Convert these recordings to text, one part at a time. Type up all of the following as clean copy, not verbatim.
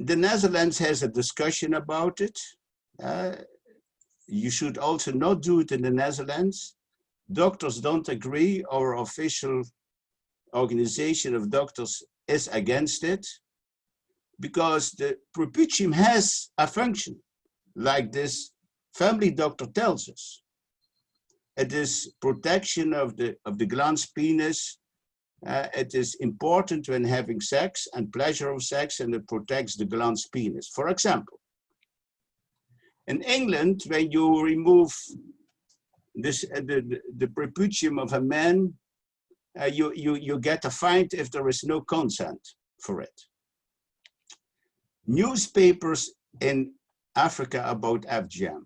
The Netherlands has a discussion about it. You should also not do it in the Netherlands. Doctors don't agree. Our official organization of doctors is against it because the prepucium has a function, like this family doctor tells us. It is protection of the glans penis. It is important when having sex and pleasure of sex, and it protects the glans penis. For example, in England, when you remove this, the prepucium of a man, you get a fine if there is no consent for it. Newspapers in Africa about FGM.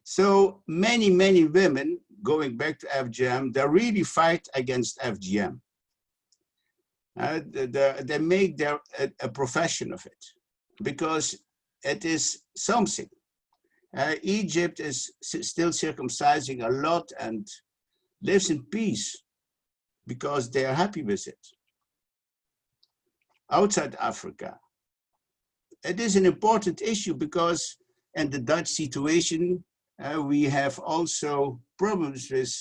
So many women, going back to FGM, they really fight against FGM. They make a profession of it because it is something. Egypt is still circumcising a lot and lives in peace because they are happy with it. Outside Africa, it is an important issue because in the Dutch situation, we have also problems with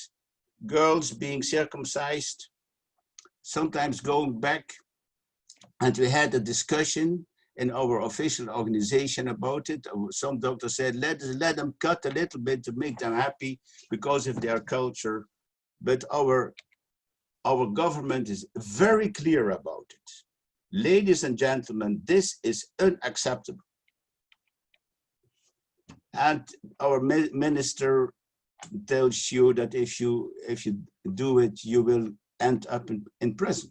girls being circumcised, sometimes going back. And we had a discussion in our official organization about it. Some doctors said, let them cut a little bit to make them happy because of their culture. But our government is very clear about it. Ladies and gentlemen, this is unacceptable. And our minister tells you that if you do it, you will end up in prison.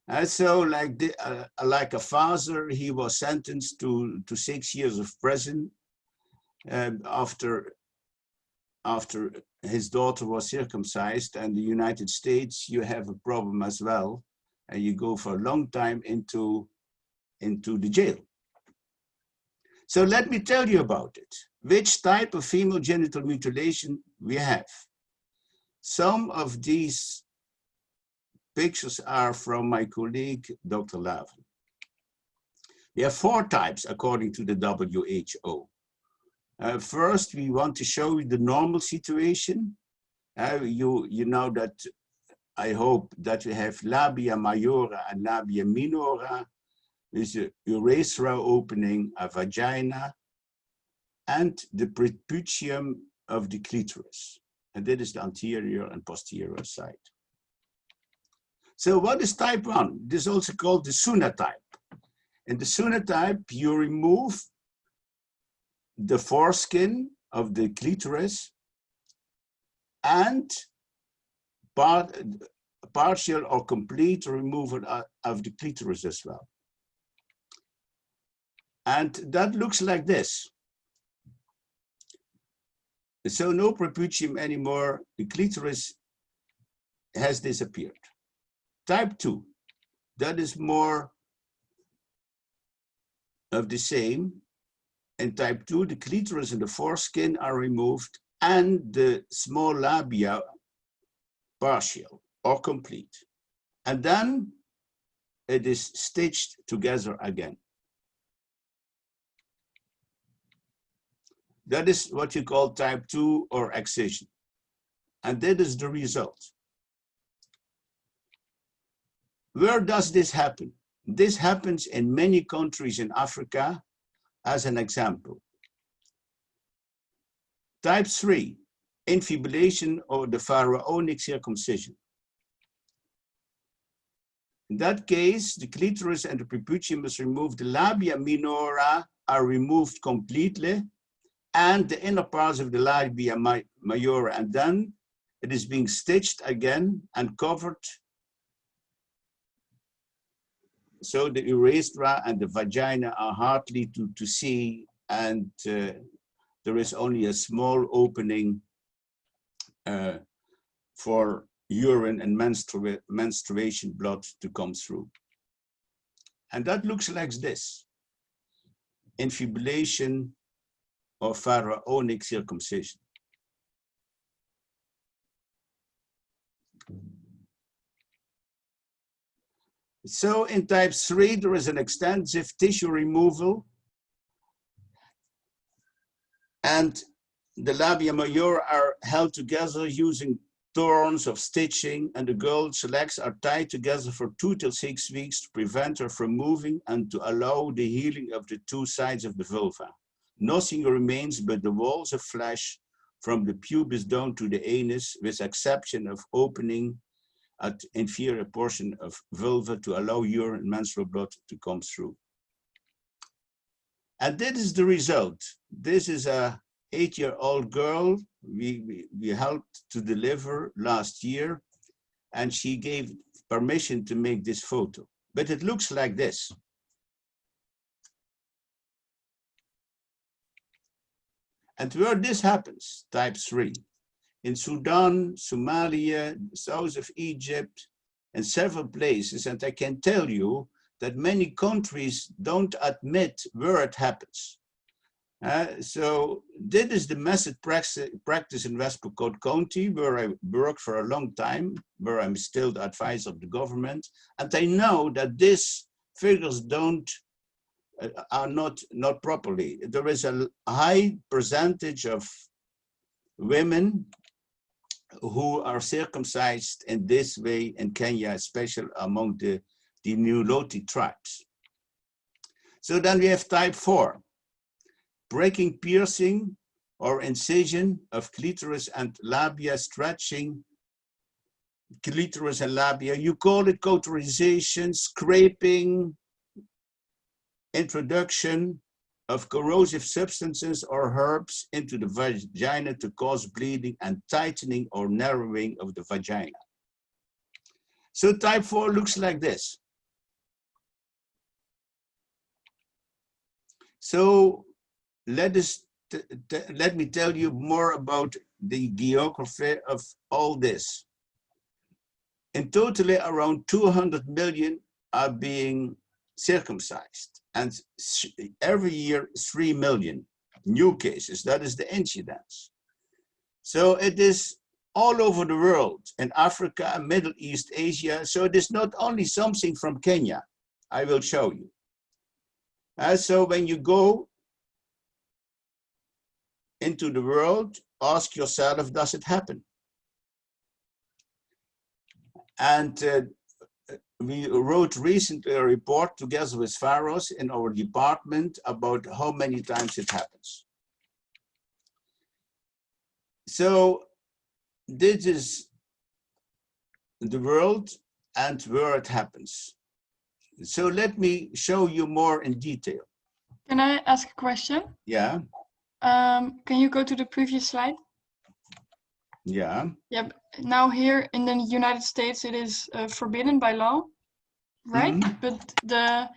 And so, like a father, he was sentenced to 6 years of prison after his daughter was circumcised. And the United States, you have a problem as well, and you go for a long time into the jail. So let me tell you about it. Which type of female genital mutilation we have. Some of these pictures are from my colleague, Dr. Laven. We have 4 types according to the WHO. First, we want to show you the normal situation. You know that, I hope that we have labia majora and labia minora. With a urethra opening, a vagina, and the prepucium of the clitoris. And that is the anterior and posterior side. So what is type 1? This is also called the Suna type. In the Suna type, you remove the foreskin of the clitoris and partial or complete removal of the clitoris as well. And that looks like this. So no prepucium anymore, the clitoris has disappeared. Type 2, that is more of the same. In type 2, the clitoris and the foreskin are removed and the small labia partial or complete. And then it is stitched together again. That is what you call type 2 or excision. And that is the result. Where does this happen? This happens in many countries in Africa, as an example. Type 3, infibulation or the pharaonic circumcision. In that case, the clitoris and the prepucium is removed, the labia minora are removed completely, and the inner parts of the labia majora, and then it is being stitched again and covered. So the urethra and the vagina are hardly to see, and there is only a small opening for urine and menstruation blood to come through. And that looks like this: infibulation or pharaonic circumcision. So in type 3, there is an extensive tissue removal, and the labia majora are held together using thorns of stitching, and the girl's legs are tied together for 2 to 6 weeks to prevent her from moving and to allow the healing of the 2 sides of the vulva. Nothing remains but the walls of flesh from the pubis down to the anus, with exception of opening at inferior portion of vulva to allow urine and menstrual blood to come through. And this is the result. This is a 8-year-old girl we helped to deliver last year, and she gave permission to make this photo. But it looks like this. And where this happens, type 3, in Sudan, Somalia, south of Egypt, and several places, and I can tell you that many countries don't admit where it happens. So this is the method practice in West Pokot County, where I worked for a long time, where I'm still the advisor of the government, and I know that these figures are not properly. There is a high percentage of women who are circumcised in this way in Kenya, especially among the Nilotic tribes. So then we have type 4, breaking, piercing, or incision of clitoris and labia, stretching clitoris and labia. You call it cauterization, scraping, introduction of corrosive substances or herbs into the vagina to cause bleeding, and tightening or narrowing of the vagina. So type 4 looks like this. So let me tell you more about the geography of all this. In totally, around 200 million are being circumcised, and every year 3 million new cases. That is the incidence. So it is all over the world, in Africa, Middle East, Asia. So it is not only something from Kenya. I will show you. So when you go into the world, ask yourself, does it happen? And we wrote recently a report together with Faros in our department about how many times it happens. So this is the world and where it happens. So let me show you more in detail. Can I ask a question? Yeah. Can you go to the previous slide? Yeah. Yep. Now here in the United States, it is forbidden by law, right? Mm-hmm. But the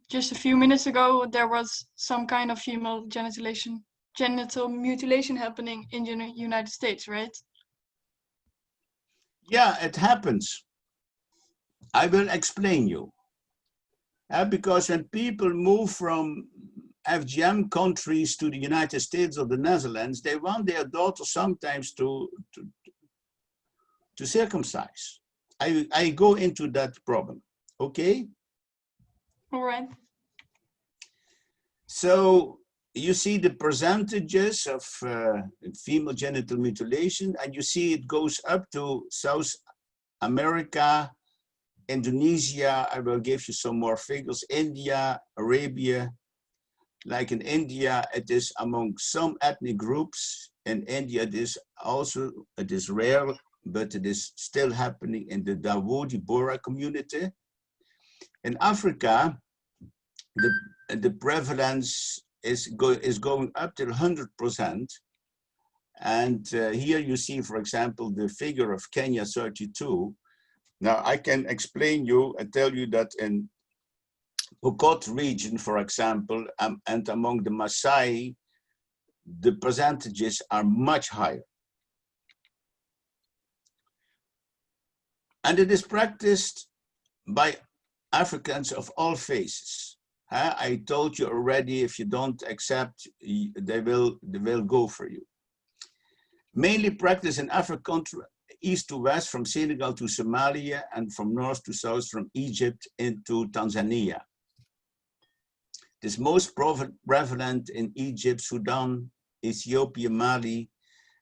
just a few minutes ago, there was some kind of female genital mutilation happening in the United States, right? Yeah, it happens. I will explain you. Because when people move from FGM countries to the United States or the Netherlands, they want their daughter sometimes to circumcise. I go into that problem, okay? All right. So you see the percentages of female genital mutilation, and you see it goes up to South America, Indonesia. I will give you some more figures. India, Arabia. Like in India, it is among some ethnic groups. In India, it is rare, but it is still happening in the Dawoodi Bohra community. In Africa, the prevalence is going up to 100%. And here you see, for example, the figure of Kenya 32. Now I can explain you and tell you that in Pokot region, for example, and among the Maasai, the percentages are much higher. And it is practiced by Africans of all faces. I told you already, if you don't accept, they will go for you. Mainly practiced in east to west, from Senegal to Somalia, and from north to south, from Egypt into Tanzania. It is most prevalent in Egypt, Sudan, Ethiopia, Mali,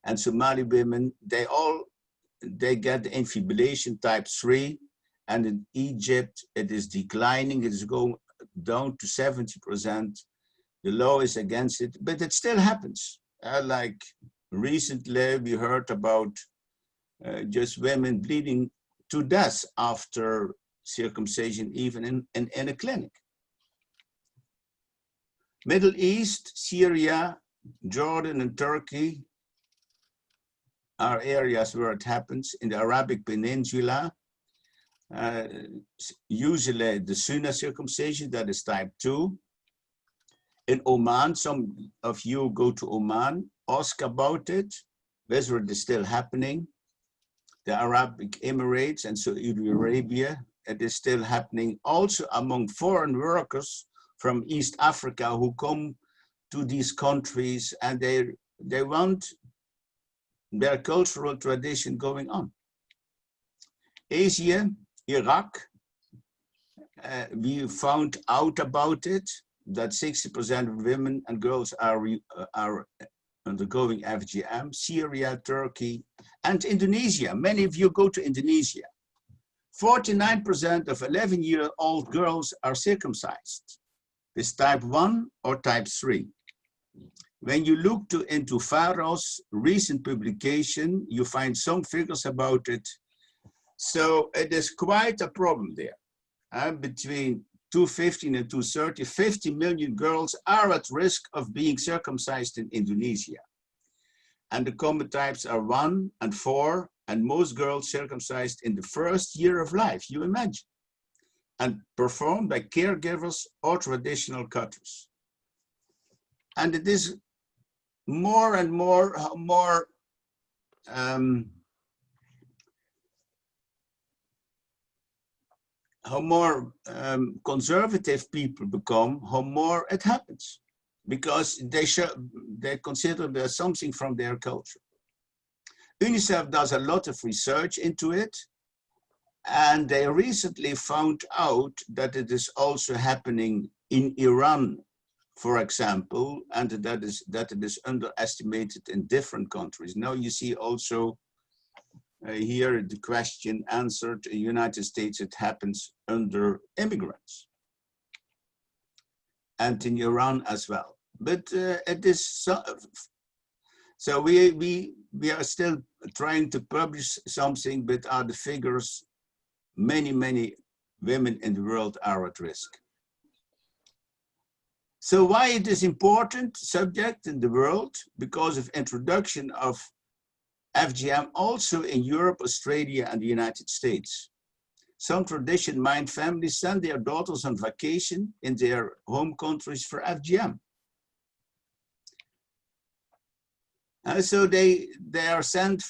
and Somali women. They get the infibulation type 3, and in Egypt it is declining. It is going down to 70%. The law is against it, but it still happens. Like recently we heard about just women bleeding to death after circumcision, even in a clinic. Middle East, Syria, Jordan, and Turkey are areas where it happens. In the Arabic Peninsula, usually the Sunnah circumcision, that is type 2. In Oman, some of you go to Oman, ask about it, whether it is still happening. The Arabic Emirates and Saudi Arabia, it is still happening. Also among foreign workers from East Africa who come to these countries, and they want their cultural tradition going on. Asia, Iraq, we found out about it, that 60% of women and girls are undergoing FGM. Syria, Turkey, and Indonesia. Many of you go to Indonesia. 49% of 11-year-old girls are circumcised. It's type 1 or type 3. When you look into Faro's recent publication, you find some figures about it. So it is quite a problem there. Between 2015 and 2030, 50 million girls are at risk of being circumcised in Indonesia. And the common types are 1 and 4, and most girls circumcised in the first year of life, you imagine, and performed by caregivers or traditional cutters. And it is more and more, how more conservative people become, how more it happens, because they consider there's something from their culture. UNICEF does a lot of research into it, and they recently found out that it is also happening in Iran, for example, and that it is underestimated in different countries. Now you see also here the question answered. In the United States, it happens under immigrants, and in Iran as well. But it is so we are still trying to publish something, but are the figures, many women in the world are at risk. So why it is important subject in the world? Because of introduction of FGM also in Europe, Australia, and the United States. Some tradition-minded families send their daughters on vacation in their home countries for FGM. So they are sent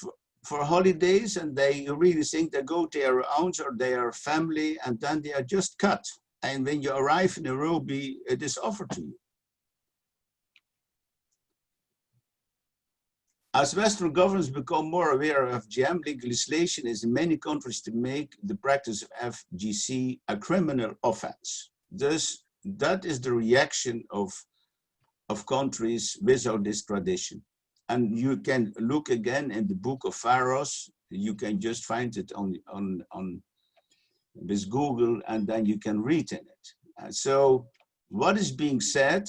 for holidays, and they really think they go to their aunts or their family, and then they are just cut. And when you arrive in Nairobi, it is offered to you. As Western governments become more aware of FGM, legislation is in many countries to make the practice of FGC a criminal offense. Thus, that is the reaction of countries without this tradition. And you can look again in the book of Pharaohs. You can just find it on with Google, and then you can read in it. So what is being said,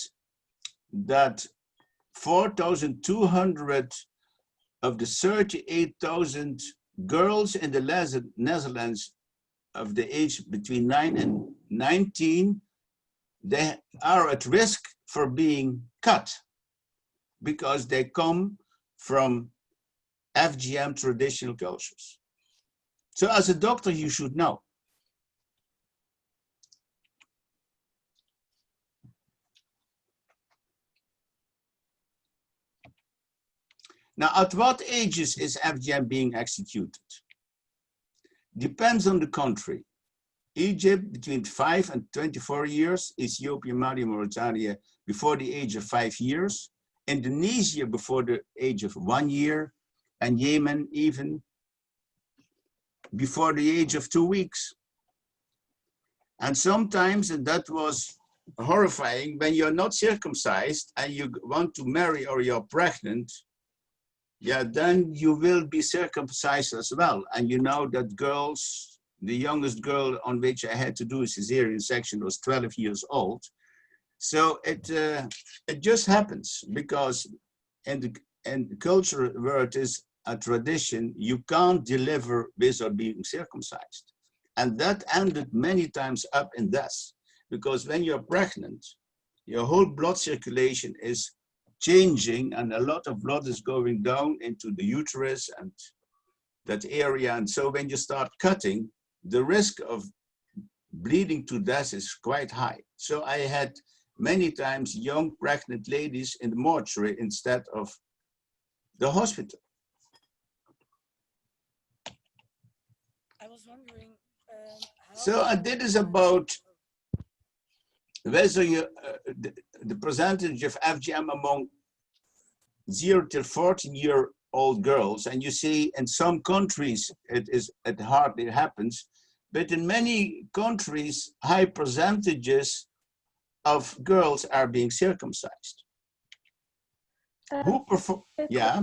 that 4,200 of the 38,000 girls in the Netherlands of the age between 9 and 19, they are at risk for being cut because they come from FGM traditional cultures. So as a doctor, you should know. Now, at what ages is FGM being executed? Depends on the country. Egypt between 5 and 24 years, Ethiopia, Mali, Mauritania before the age of 5 years, Indonesia before the age of 1 year, and Yemen even before the age of 2 weeks. And sometimes, and that was horrifying, when you're not circumcised and you want to marry or you're pregnant, yeah, then you will be circumcised as well. And you know that girls, the youngest girl on which I had to do a cesarean section was 12 years old. So it just happens, because in the culture where it is a tradition, you can't deliver without being circumcised. And that ended many times up in death, because when you're pregnant, your whole blood circulation is changing and a lot of blood is going down into the uterus and that area. And so when you start cutting, the risk of bleeding to death is quite high. So I had many times young pregnant ladies in the mortuary instead of the hospital. I was wondering so this is about whether you, the percentage of FGM among 0 to 14-year-old girls, and you see in some countries it hardly happens, but in many countries high percentages of girls are being circumcised. Who perform? Yeah.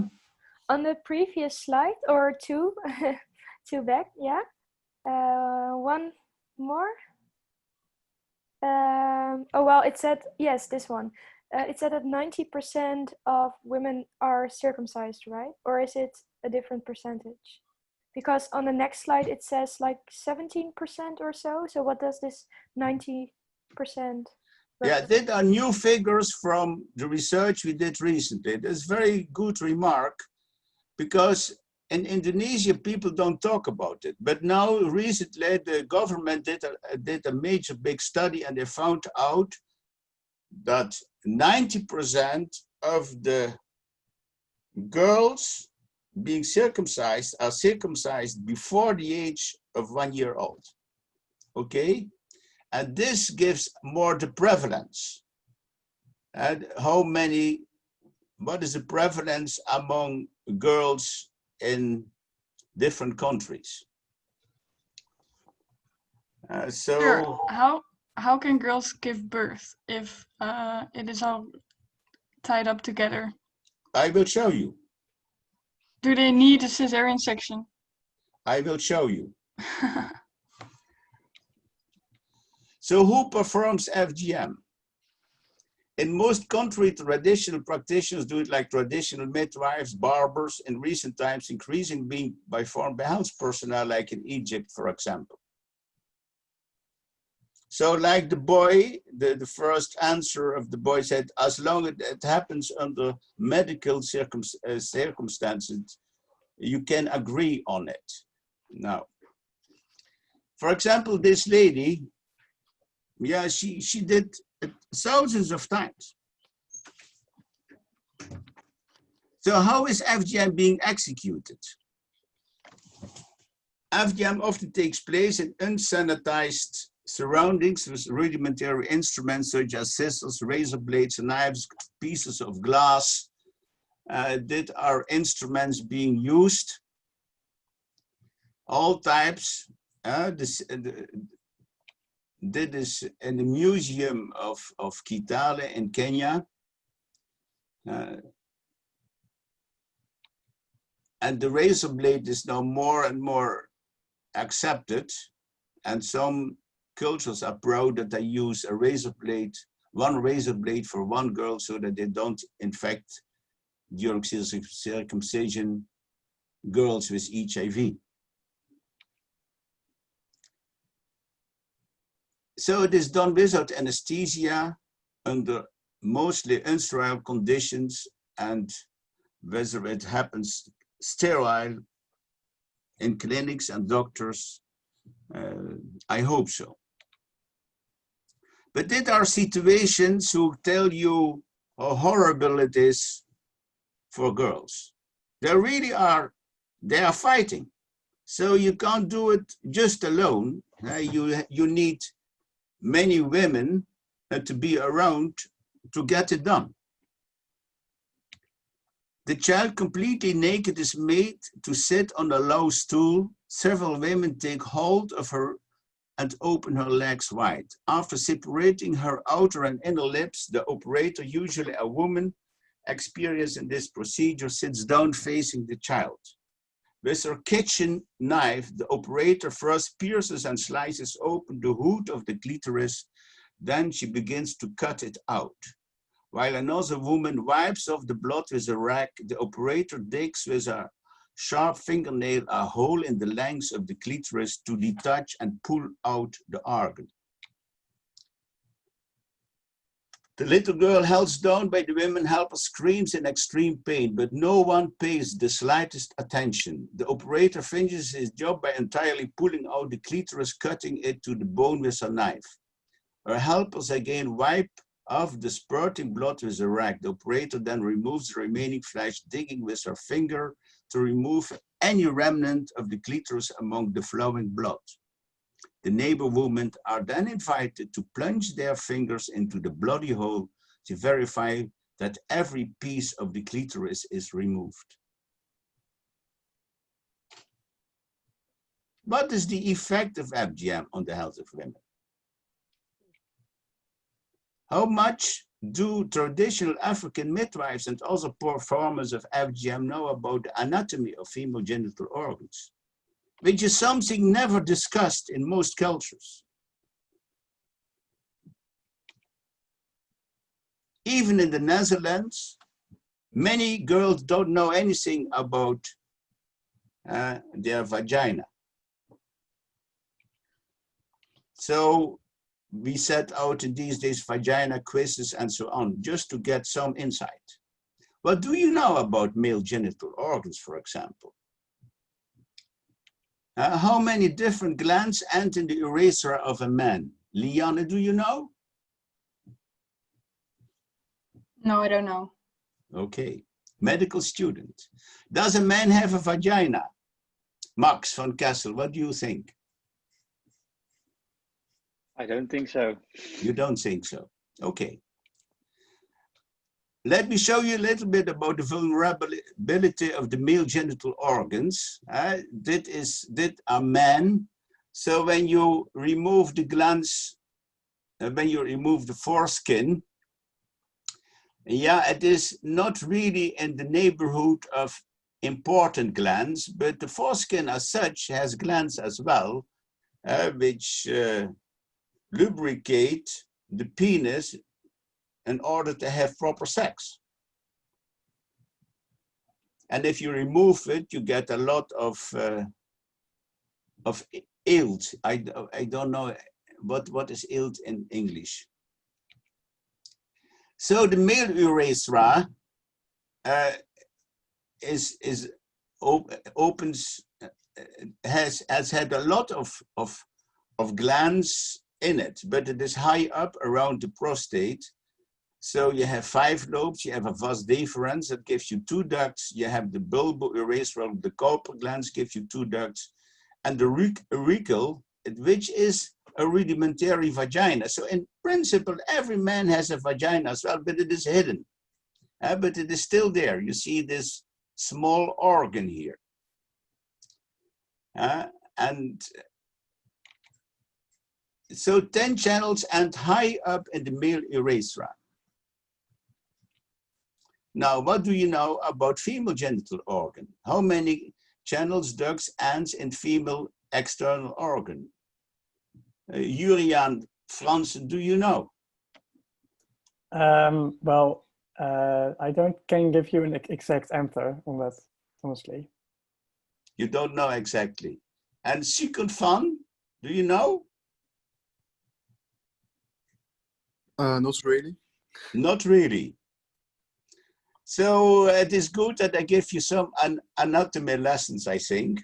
On the previous slide or two, two back, yeah. One more. Oh well, it said yes. This one. It said that 90% of women are circumcised, right? Or is it a different percentage? Because on the next slide it says like 17% or so. So what does this 90%? Yeah, these are new figures from the research we did recently. That's a very good remark, because in Indonesia, people don't talk about it. But now recently, the government did a major big study, and they found out that 90% of the girls being circumcised are circumcised before the age of 1 year old. Okay? And this gives more the prevalence. And how many, what is the prevalence among girls in different countries? Sure. How can girls give birth if it is all tied up together? I will show you. Do they need a cesarean section? I will show you. So who performs FGM? In most countries, traditional practitioners do it like traditional midwives, barbers, in recent times increasingly being performed by health personnel, like in Egypt, for example. So like the boy, the first answer of the boy said, as long as it happens under medical circumstances, you can agree on it. Now, for example, this lady, yeah, she did it thousands of times. So how is FGM being executed? FGM often takes place in unsanitized surroundings with rudimentary instruments such as scissors, razor blades, knives, pieces of glass that are instruments being used. All types. This is in the museum of Kitale in Kenya. And the razor blade is now more and more accepted. And some cultures are proud that they use a razor blade, one razor blade for one girl, so that they don't infect during circumcision girls with HIV. So it is done without anesthesia, under mostly unsterile conditions, and whether it happens sterile in clinics and doctors, I hope so. But there are situations who tell you how horrible it is for girls. They really are, they are fighting. So you can't do it just alone. You need many women to be around to get it done. The child completely naked is made to sit on a low stool. Several women take hold of her and open her legs wide. After separating her outer and inner lips, the operator, usually a woman experienced in this procedure, sits down facing the child. With her kitchen knife, the operator first pierces and slices open the hood of the clitoris. Then she begins to cut it out. While another woman wipes off the blood with a rag, the operator digs with a sharp fingernail a hole in the length of the clitoris to detach and pull out the organ. The little girl held down by the women helper screams in extreme pain, but no one pays the slightest attention. The operator finishes his job by entirely pulling out the clitoris, cutting it to the bone with a knife. Her helpers again wipe off the spurting blood with a rag. The operator then removes the remaining flesh, digging with her finger to remove any remnant of the clitoris among the flowing blood. The neighbor women are then invited to plunge their fingers into the bloody hole to verify that every piece of the clitoris is removed. What is the effect of FGM on the health of women? How much do traditional African midwives and other performers of FGM know about the anatomy of female genital organs, which is something never discussed in most cultures? Even in the Netherlands, many girls don't know anything about their vagina. So we set out in these days vagina quizzes and so on, just to get some insight. What do you know about male genital organs, for example? How many different glands end in the urethra of a man? Liane, do you know? No, I don't know. Okay, medical student. Does a man have a vagina? Max van Kessel, what do you think? I don't think so. You don't think so? Okay. Let me show you a little bit about the vulnerability of the male genital organs. Dit are men. So when you remove the glands, when you remove the foreskin, yeah, it is not really in the neighborhood of important glands, but the foreskin as such has glands as well, which lubricate the penis in order to have proper sex. And if you remove it, you get a lot of ilt. I don't know what is ilt in English. So the male urethra has had a lot of glands in it, but it is high up around the prostate. So you have 5 lobes, you have a vas deferens that gives you 2 ducts, you have the bulbourethral, the Cowper glands gives you 2 ducts, and the auricle, which is a rudimentary vagina. So in principle, every man has a vagina as well, but it is hidden. But it is still there. You see this small organ here. And so 10 channels and high up in the male urethra. Now, what do you know about female genital organ? How many channels, ducts, ends in female external organ? Juriaan Fransen, do you know? Well, I can give you an exact answer on that, honestly. You don't know exactly. And Sikund Van, do you know? Not really. Not really. So it is good that I give you some anatomy lessons, I think.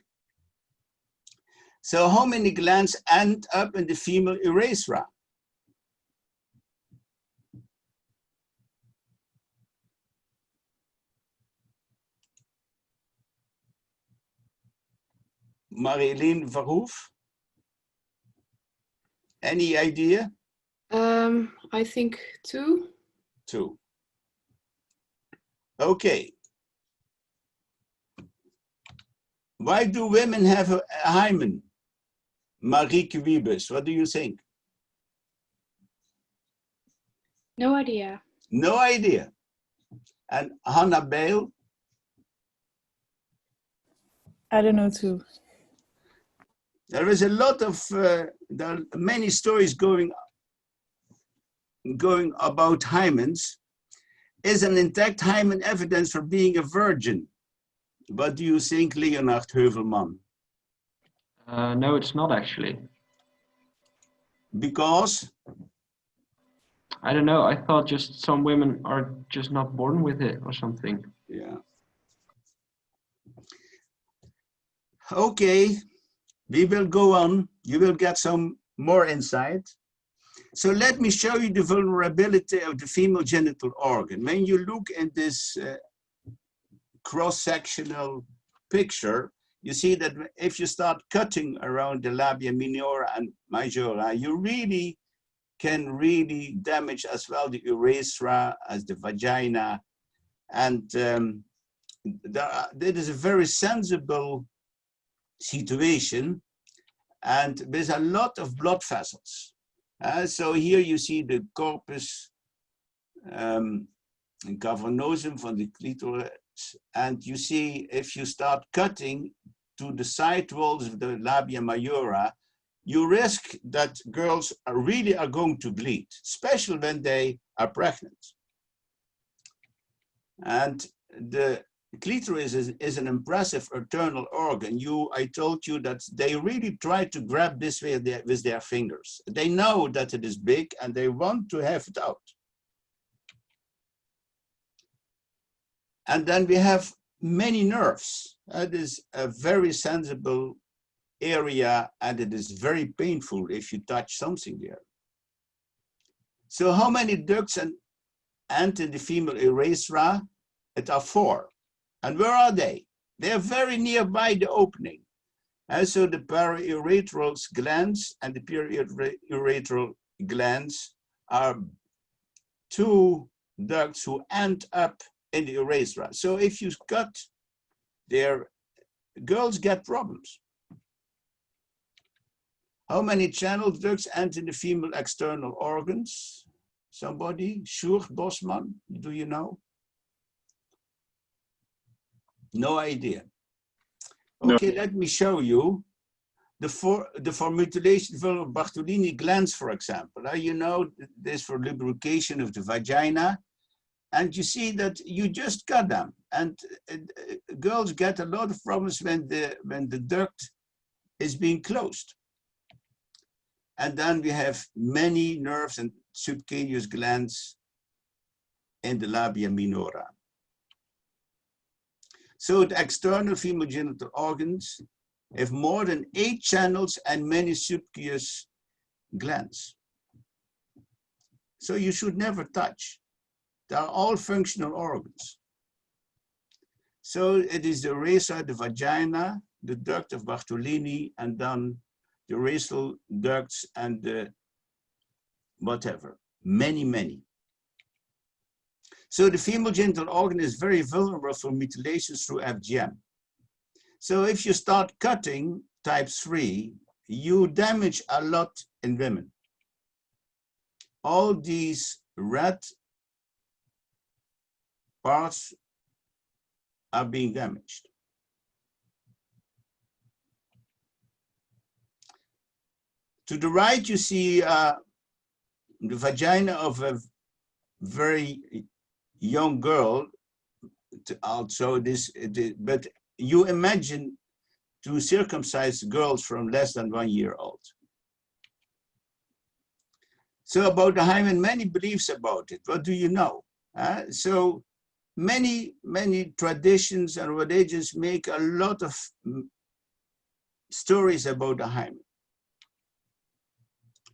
So how many glands end up in the female urethra? Marilyn Verhoef? Any idea? I think 2. 2. Okay. Why do women have a hymen? Marieke Wiebes, what do you think? No idea. No idea. And Hannah Bale? I don't know too. There is a lot of, there are many stories going about hymens. Is an intact hymen evidence for being a virgin? What do you think, Leonard Heuvelman? No, it's not actually. Because? I don't know. I thought just some women are just not born with it or something. Yeah. Okay, we will go on. You will get some more insight. So let me show you the vulnerability of the female genital organ. When you look at this cross-sectional picture, you see that if you start cutting around the labia minora and majora, you really can damage as well the urethra as the vagina. And that is a very sensible situation, and there's a lot of blood vessels. So here you see the corpus cavernosum from the clitoris, and you see if you start cutting to the side walls of the labia majora, you risk that girls really are going to bleed, especially when they are pregnant. And the clitoris is an impressive internal organ. I told you that they really try to grab this with their fingers. They know that it is big and they want to have it out. And then we have many nerves. That is a very sensible area, and it is very painful if you touch something there. So how many ducts and in the female urethra? It are 4. And where are they? They are very nearby the opening. And so the periurethral glands and the periurethral glands are 2 ducts who end up in the urethra. So if you cut there, girls get problems. How many channel ducts enter the female external organs? Somebody? Sjoerd Bosman, do you know? No idea. Okay, no. Let me show you the mutilation for Bartolini glands, for example. You know, this for lubrication of the vagina. And you see that you just cut them. And girls get a lot of problems when the duct is being closed. And then we have many nerves and subcutaneous glands in the labia minora. So the external female genital organs have more than 8 channels and many subcutaneous glands. So you should never touch. They are all functional organs. So it is the urethra, the vagina, the duct of Bartolini, and then the urethral ducts and the whatever, many. So the female genital organ is very vulnerable for mutilations through FGM. So if you start cutting type 3, you damage a lot in women. All these red parts are being damaged. To the right, you see the vagina of a very young girl. Also, but you imagine to circumcise girls from less than 1 year old. So about the hymen, many beliefs about it. What do you know? So many traditions and religions make a lot of stories about the hymen.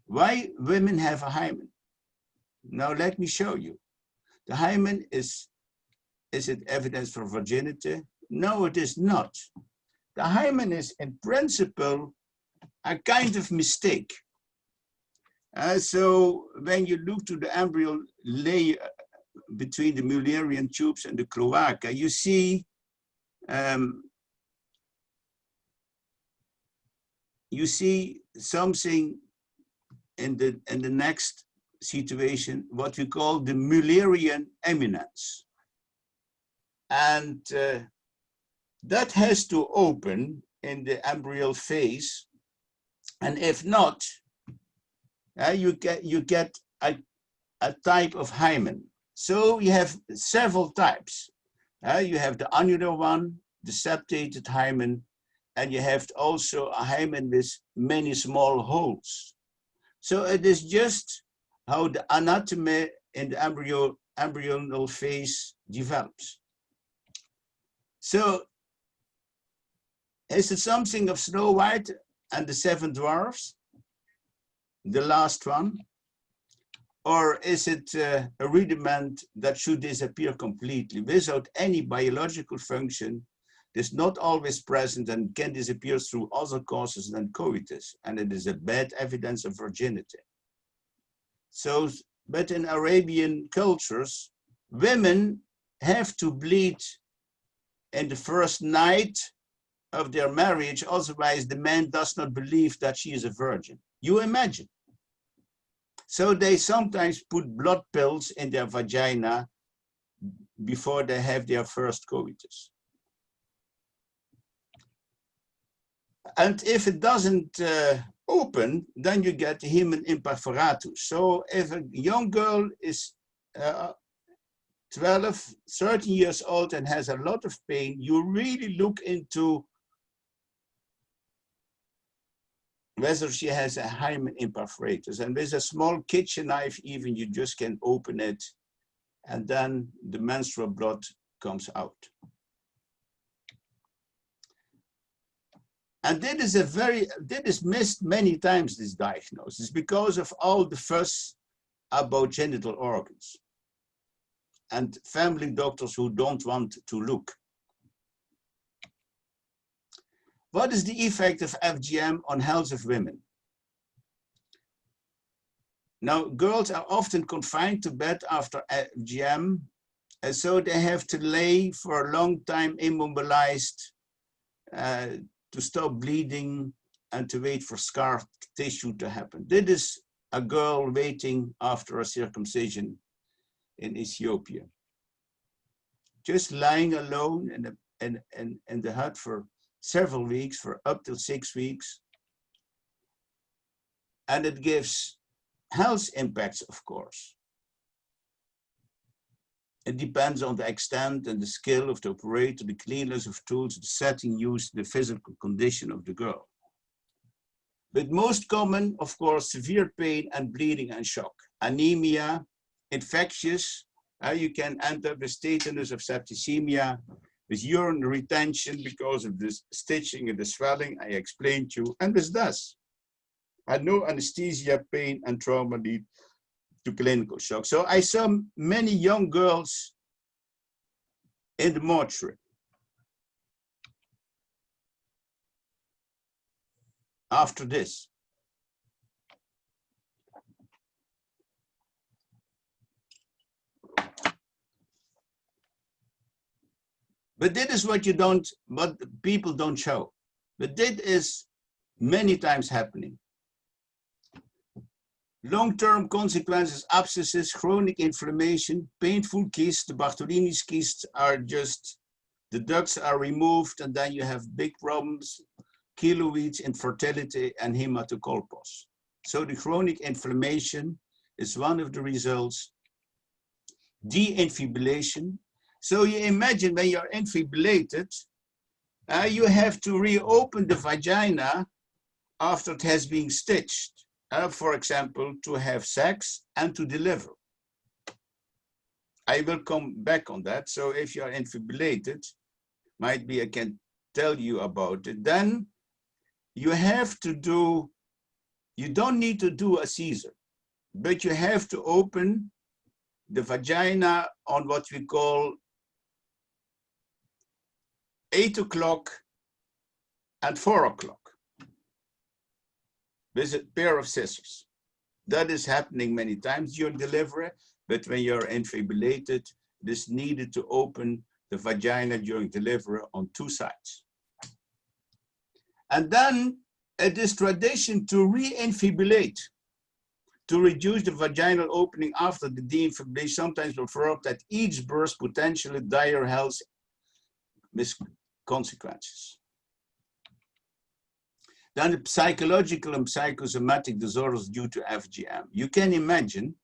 Why women have a hymen? Now let me show you. The hymen is it evidence for virginity? No, it is not. The hymen is in principle a kind of mistake. So when you look to the embryo layer between the Mullerian tubes and the cloaca, you see you see something in the next situation, what we call the Mullerian eminence. And that has to open in the embryal phase. And if not, you get a type of hymen. So you have several types. You have the annular one, the septated hymen, and you have also a hymen with many small holes. So it is just how the anatomy in the embryonal phase develops. So is it something of Snow White and the Seven Dwarfs, the last one? Or is it a rudiment that should disappear completely without any biological function, is not always present and can disappear through other causes than coitus, and it is a bad evidence of virginity. So, but in Arabian cultures, women have to bleed in the first night of their marriage, otherwise the man does not believe that she is a virgin. You imagine. So they sometimes put blood pills in their vagina before they have their first coitus. And if it doesn't open, then you get hymen imperforatus. So if a young girl is 12, 13 years old and has a lot of pain, you really look into whether she has a hymen imperforatus. And with a small kitchen knife, even you just can open it, and then the menstrual blood comes out. And that is missed many times, this diagnosis, because of all the fuss about genital organs and family doctors who don't want to look. What is the effect of FGM on health of women? Now, girls are often confined to bed after FGM, and so they have to lay for a long time immobilized to stop bleeding and to wait for scar tissue to happen. This is a girl waiting after a circumcision in Ethiopia. Just lying alone in the hut for several weeks, for up to 6 weeks. And it gives health impacts, of course. It depends on the extent and the skill of the operator, the cleanliness of tools, the setting used, the physical condition of the girl. But most common, of course, severe pain and bleeding and shock. Anemia, infectious, you can end up with tetanus of septicemia, with urine retention because of this stitching and the swelling I explained to you, and with this. And no anesthesia, pain, and trauma lead to clinical shock. So I saw many young girls in the mortuary. After this. But that is what people don't show. But that is many times happening. Long-term consequences, abscesses, chronic inflammation, painful cysts. The Bartolini's cysts are just, the ducts are removed, and then you have big problems, keloids, infertility, and hematocolpos. So the chronic inflammation is one of the results. De-infibulation. So you imagine when you're infibulated, you have to reopen the vagina after it has been stitched. For example, to have sex and to deliver. I will come back on that. So if you are infibulated, might be I can tell you about it. Then you have to do, you don't need to do a Caesar, but you have to open the vagina on what we call 8 o'clock and 4 o'clock. With a pair of scissors. That is happening many times during delivery, but when you're infibulated, it is needed to open the vagina during delivery on 2 sides. And then it is tradition to re-infibulate, to reduce the vaginal opening after the de-infibulation, sometimes performed at each birth, potentially dire health consequences. Then the psychological and psychosomatic disorders due to FGM. You can imagine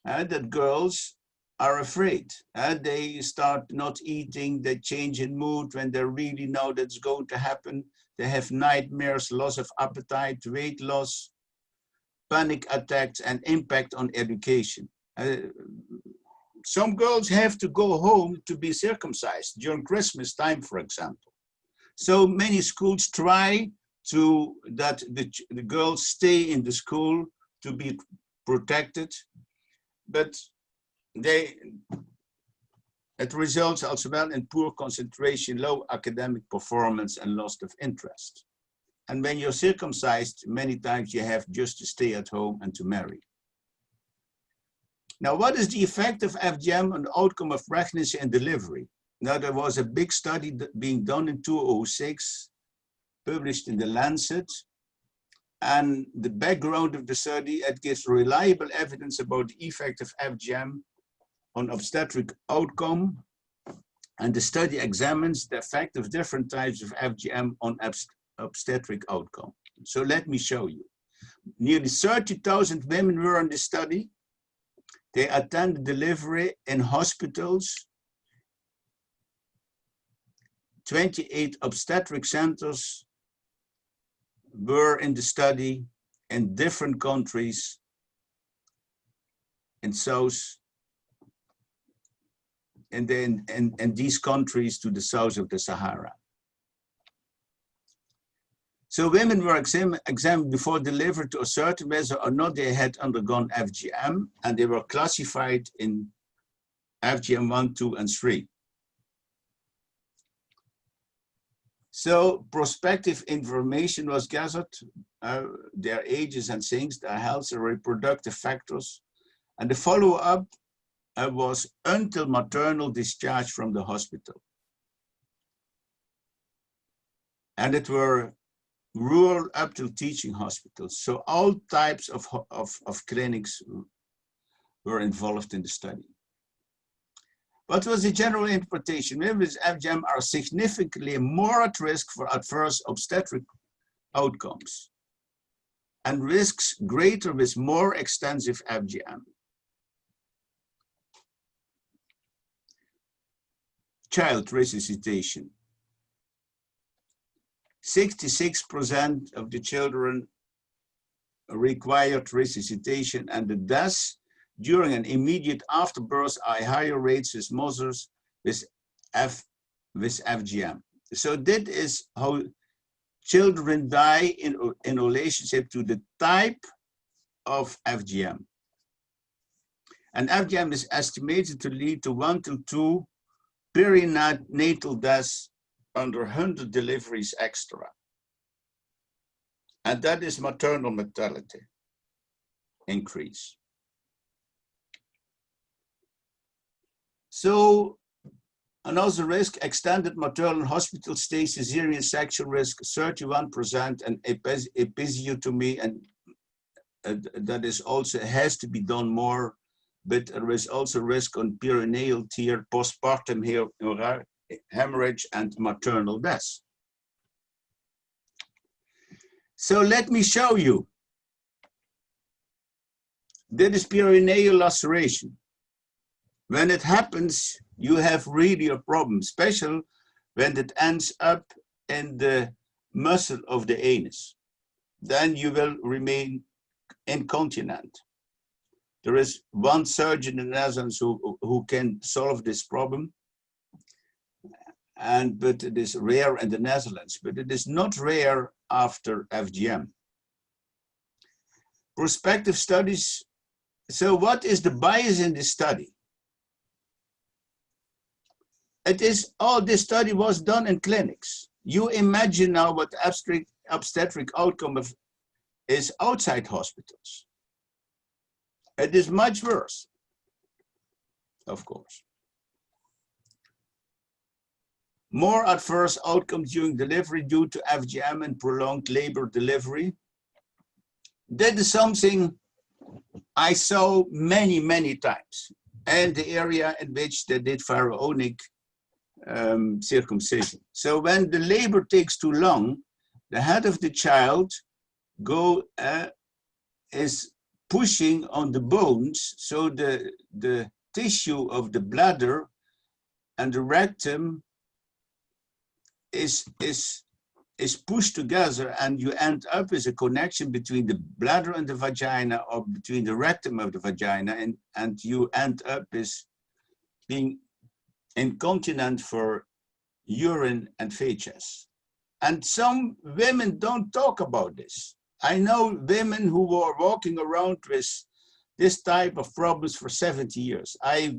that girls are afraid. They start not eating, they change in mood when they really know that's going to happen. They have nightmares, loss of appetite, weight loss, panic attacks, and impact on education. Some girls have to go home to be circumcised during Christmas time, for example. So many schools try to that the girls stay in the school to be protected, but it results as well in poor concentration, low academic performance, and loss of interest. And when you're circumcised, many times you have just to stay at home and to marry. Now, what is the effect of FGM on the outcome of pregnancy and delivery? Now, there was a big study being done in 2006, published in The Lancet. And the background of the study, it gives reliable evidence about the effect of FGM on obstetric outcome. And the study examines the effect of different types of FGM on obstetric outcome. So let me show you. Nearly 30,000 women were in the study. They attended delivery in hospitals, 28 obstetric centers were in the study in different countries in South, and then in these countries to the south of the Sahara. So women were examined before delivery to ascertain whether or not they had undergone FGM, and they were classified in FGM 1, 2, and 3. So prospective information was gathered, their ages and things, their health and reproductive factors, and the follow-up was until maternal discharge from the hospital. And it were rural up to teaching hospitals. So all types of clinics were involved in the study. What was the general interpretation? Women with FGM are significantly more at risk for adverse obstetric outcomes and risks greater with more extensive FGM. Child resuscitation. 66% of the children required resuscitation, and the deaths during and immediate afterbirth are higher rates with mothers with FGM. So that is how children die in relationship to the type of FGM. And FGM is estimated to lead to 1 to 2 perinatal deaths under 100 deliveries extra. And that is maternal mortality increase. So another risk, extended maternal hospital stay, cesarean section risk, 31%, and episiotomy, and that is also, has to be done more, but there is also risk on perineal tear, postpartum hemorrhage, and maternal death. So let me show you. That is perineal laceration. When it happens, you have really a problem, especially when it ends up in the muscle of the anus. Then you will remain incontinent. There is one surgeon in the Netherlands who can solve this problem. But it is rare in the Netherlands, but it is not rare after FGM. Prospective studies. So what is the bias in this study? It is, all this study was done in clinics. You imagine now what obstetric outcome is outside hospitals. It is much worse, of course. More adverse outcomes during delivery due to FGM and prolonged labor delivery. That is something I saw many, many times. And the area in which they did pharaonic circumcision. So when the labor takes too long, the head of the child is pushing on the bones, so the tissue of the bladder and the rectum is pushed together, and you end up with a connection between the bladder and the vagina, or between the rectum of the vagina, and you end up with being incontinent for urine and feces. And some women don't talk about this. I know women who were walking around with this type of problems for 70 years. I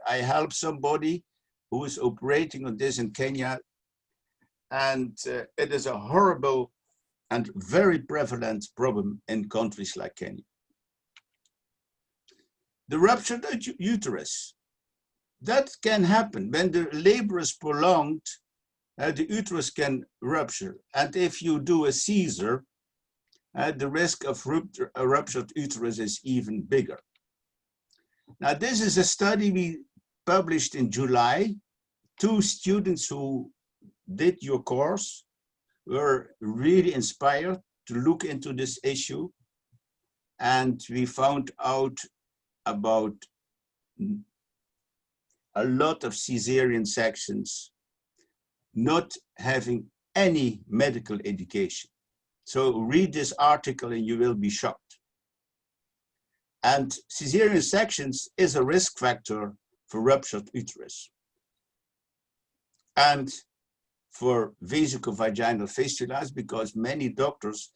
help somebody who is operating on this in Kenya, and it is a horrible and very prevalent problem in countries like Kenya. The ruptured uterus. That can happen when the labor is prolonged. The uterus can rupture, and if you do a Caesar, the risk of a ruptured uterus is even bigger. Now, this is a study we published in July. 2 students who did your course were really inspired to look into this issue, and we found out about a lot of cesarean sections not having any medical education. So read this article and you will be shocked. And cesarean sections is a risk factor for ruptured uterus and for vesicovaginal fistulas, because many doctors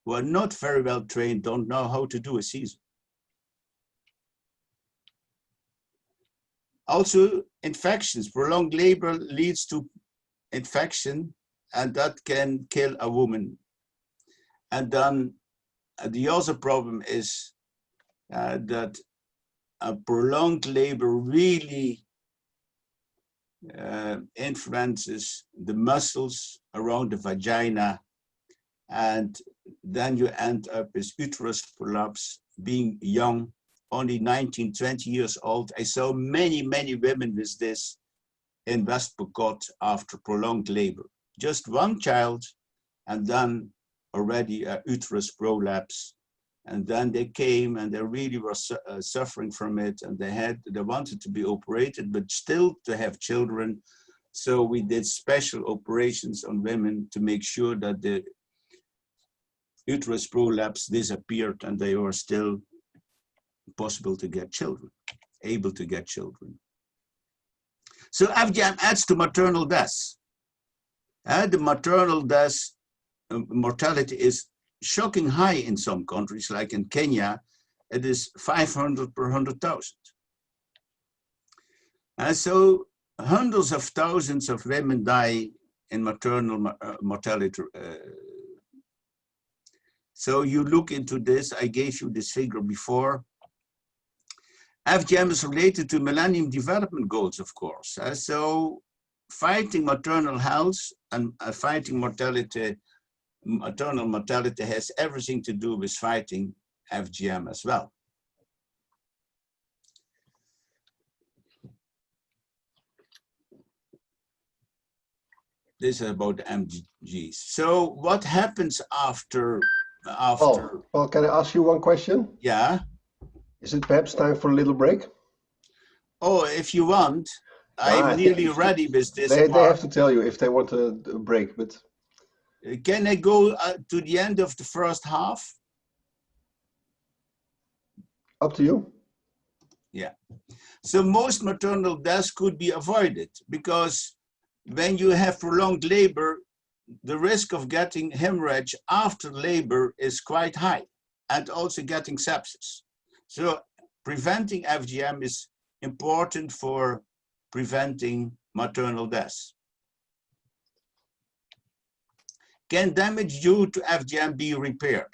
who are not very well trained don't know how to do a Caesar. Also, infections. Prolonged labor leads to infection, and that can kill a woman. And then the other problem is that a prolonged labor really influences the muscles around the vagina, and then you end up with uterus prolapse. Being young, only 19, 20 years old, I saw many, many women with this in West Pokot after prolonged labor. Just one child, and then already a uterus prolapse. And then they came and they really were suffering from it, and they wanted to be operated, but still to have children. So we did special operations on women to make sure that the uterus prolapse disappeared and they were still possible to get children, able to get children. So FGM adds to maternal deaths. The maternal death mortality is shocking high in some countries, like in Kenya, it is 500 per 100,000. And so hundreds of thousands of women die in maternal mortality. So you look into this, I gave you this figure before. FGM is related to Millennium Development Goals, of course. So fighting maternal health and fighting mortality, maternal mortality has everything to do with fighting FGM as well. This is about the MGs. So what happens after? Well, can I ask you one question? Yeah. Is it perhaps time for a little break? Oh, if you want, I'm nearly ready with this. They have to tell you if they want a break, but. Can I go to the end of the first half? Up to you. Yeah. So most maternal deaths could be avoided, because when you have prolonged labor, the risk of getting hemorrhage after labor is quite high, and also getting sepsis. So preventing FGM is important for preventing maternal deaths. Can damage due to FGM be repaired?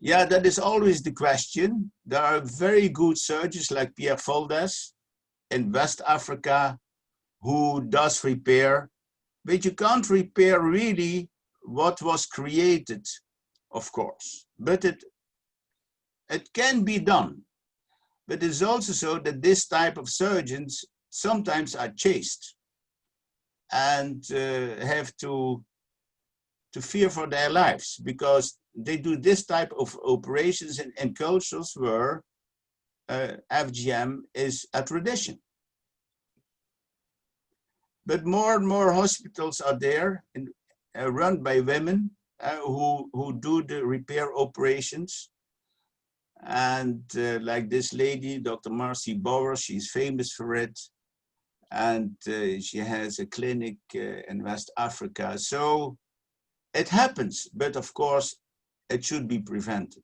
Yeah, that is always the question. There are very good surgeons like Pierre Valdes in West Africa who does repair, but you can't repair really what was created, of course. But it can be done. But it's also so that this type of surgeons sometimes are chased and have to fear for their lives because they do this type of operations in cultures where FGM is a tradition. But more and more hospitals are there and run by women who do the repair operations. And like this lady, Dr. Marcy Bauer, she's famous for it. And she has a clinic in West Africa. So it happens, but of course, it should be prevented.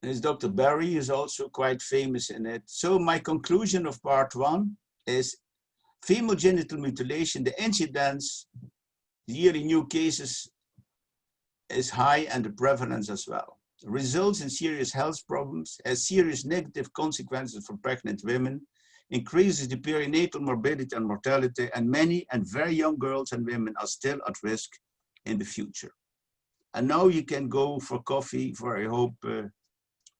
There's Dr. Barry is also quite famous in it. So my conclusion of part 1 is female genital mutilation, the incidence, the yearly new cases is high and the prevalence as well. Results in serious health problems, has serious negative consequences for pregnant women, increases the perinatal morbidity and mortality, and many and very young girls and women are still at risk in the future. And now you can go for coffee for, I hope,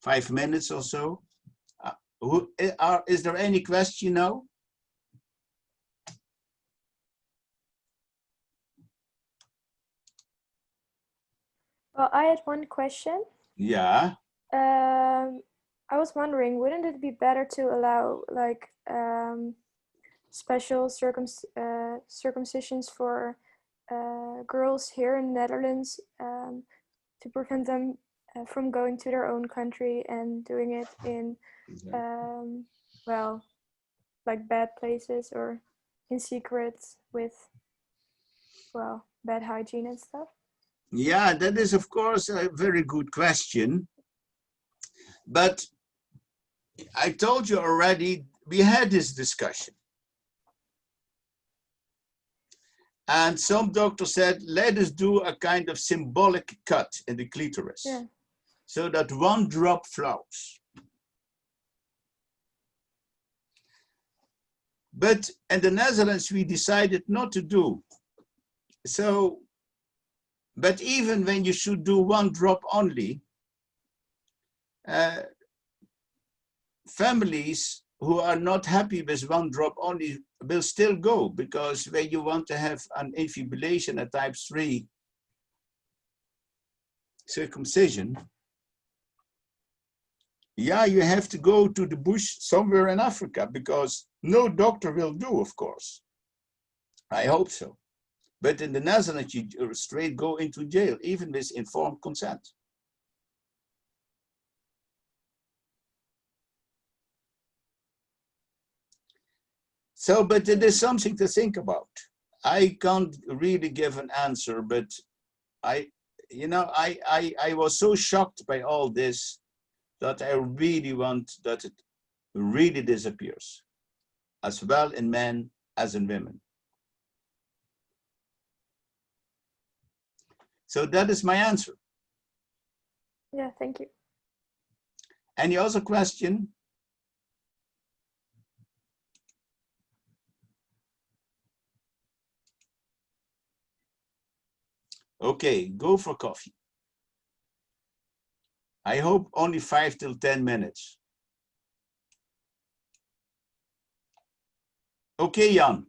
5 minutes or so. Is there any question now? Well, I had one question. Yeah. I was wondering, wouldn't it be better to allow like special circumcisions for girls here in the Netherlands to prevent them from going to their own country and doing it in, well, like bad places or in secret with, well, bad hygiene and stuff? Yeah, that is, of course, a very good question. But I told you already, we had this discussion. And some doctors said, let us do a kind of symbolic cut in the clitoris, so that one drop flows. But in the Netherlands, we decided not to do. So, but even when you should do one drop only, families who are not happy with one drop only will still go, because when you want to have an infibulation, a type 3 circumcision, yeah, you have to go to the bush somewhere in Africa, because no doctor will do, of course. I hope so. But in the Netherlands, you straight go into jail, even with informed consent. So, but it is something to think about. I can't really give an answer, but I was so shocked by all this that I really want that it really disappears, as well in men as in women. So that is my answer. Yeah, thank you. Any other question? Okay, go for coffee. I hope only 5 till 10 minutes. Okay, Jan.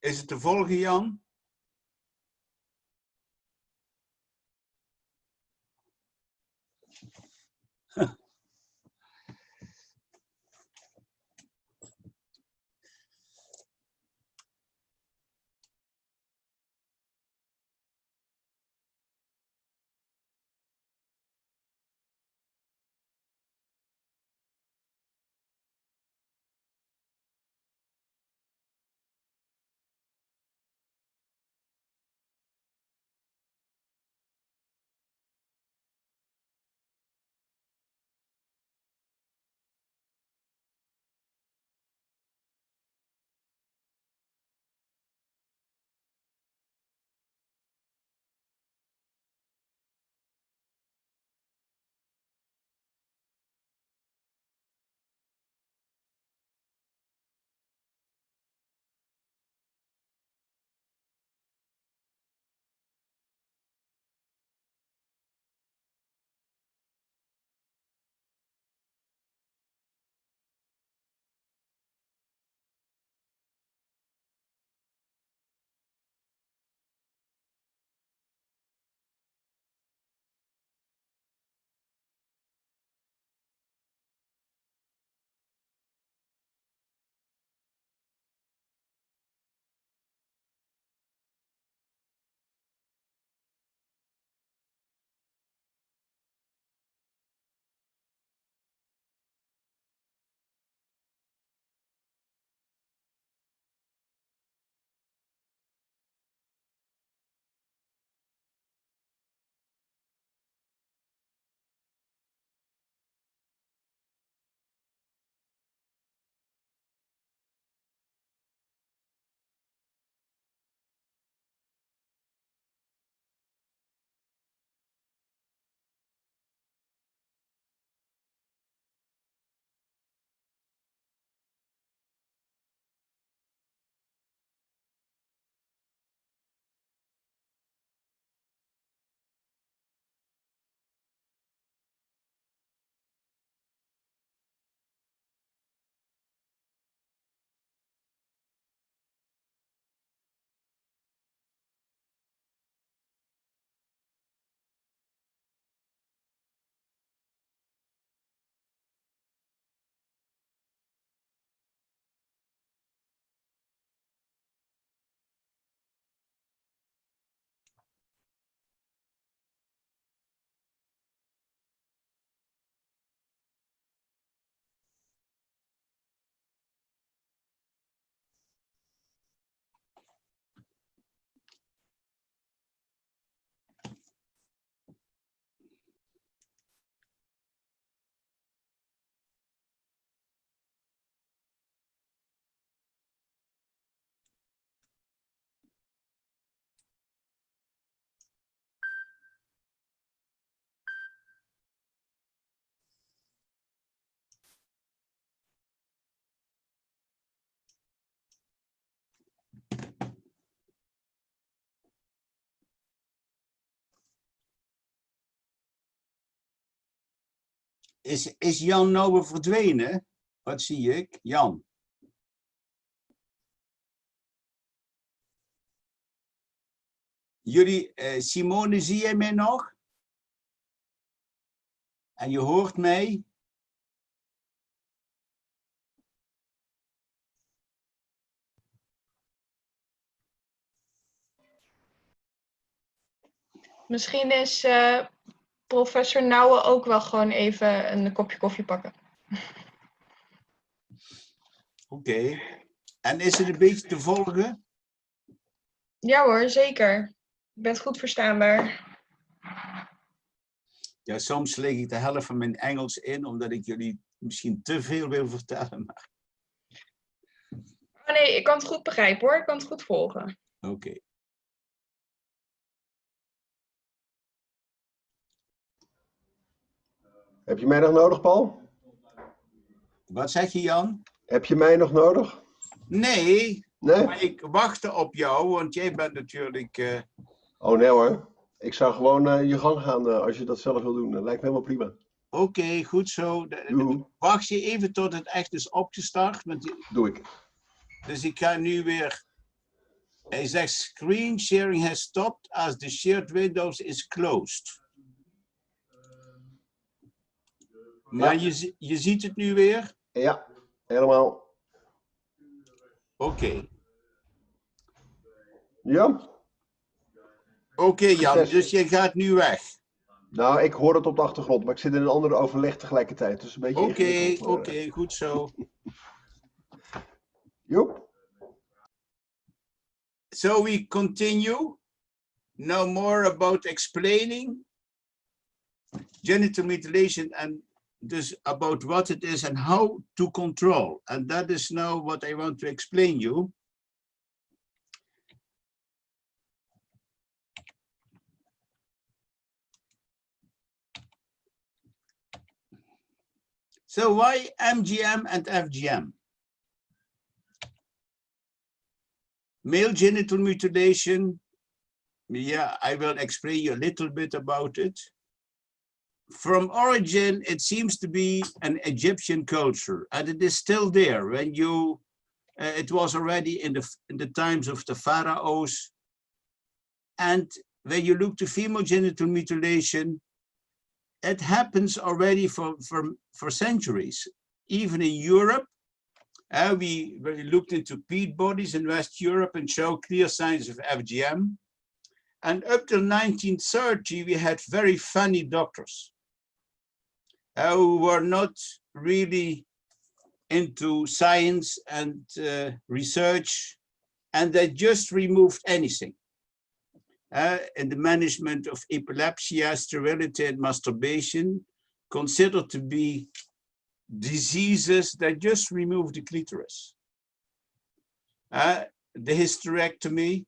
Is het te volgen, Jan? Is Jan nou weer verdwenen? Wat zie ik? Jan. Jullie, Simone, zie jij mij nog? En je hoort mij? Misschien is professor Nouwen ook wel gewoon even een kopje koffie pakken. Oké. En is het een beetje te volgen? Ja hoor, zeker. Je bent goed verstaanbaar. Ja, soms leg ik de helft van mijn Engels in, omdat ik jullie misschien te veel wil vertellen. Maar... Oh nee, ik kan het goed begrijpen hoor. Ik kan het goed volgen. Oké. Heb je mij nog nodig, Paul? Wat zeg je, Jan? Heb je mij nog nodig? Nee, Nee? maar ik wachtte op jou, want jij bent natuurlijk... Oh nee hoor. Ik zou gewoon je gang gaan als je dat zelf wil doen. Dat lijkt me helemaal prima. Oké, goed zo. Doei. Wacht je even tot het echt is opgestart. Want... Doe ik. Dus ik ga nu weer Hij zegt screen sharing has stopped as the shared windows is closed. Maar je ziet het nu weer? Ja, helemaal. Oké. Ja. Oké, Jan, Succes. dus je gaat nu weg. Nou, ik hoor het op de achtergrond, maar ik zit in een ander overleg tegelijkertijd. Dus een beetje ingewikkeld. Oké, goed zo. Joep. So we continue. Now more about explaining genital mutilation and dus about what it is and how to control. And that is now what I want to explain you. So why MGM and FGM? Male genital mutilation, yeah, I will explain you a little bit about it. From origin, it seems to be an Egyptian culture, and it is still there. When you, it was already in the times of the pharaohs. And when you look to female genital mutilation, it happens already for centuries. Even in Europe, we looked into peat bodies in West Europe and show clear signs of FGM. And up till 1930, we had very funny doctors who were not really into science and research, and they just removed anything. In the management of epilepsy, sterility, and masturbation, considered to be diseases that just remove the clitoris. The hysterectomy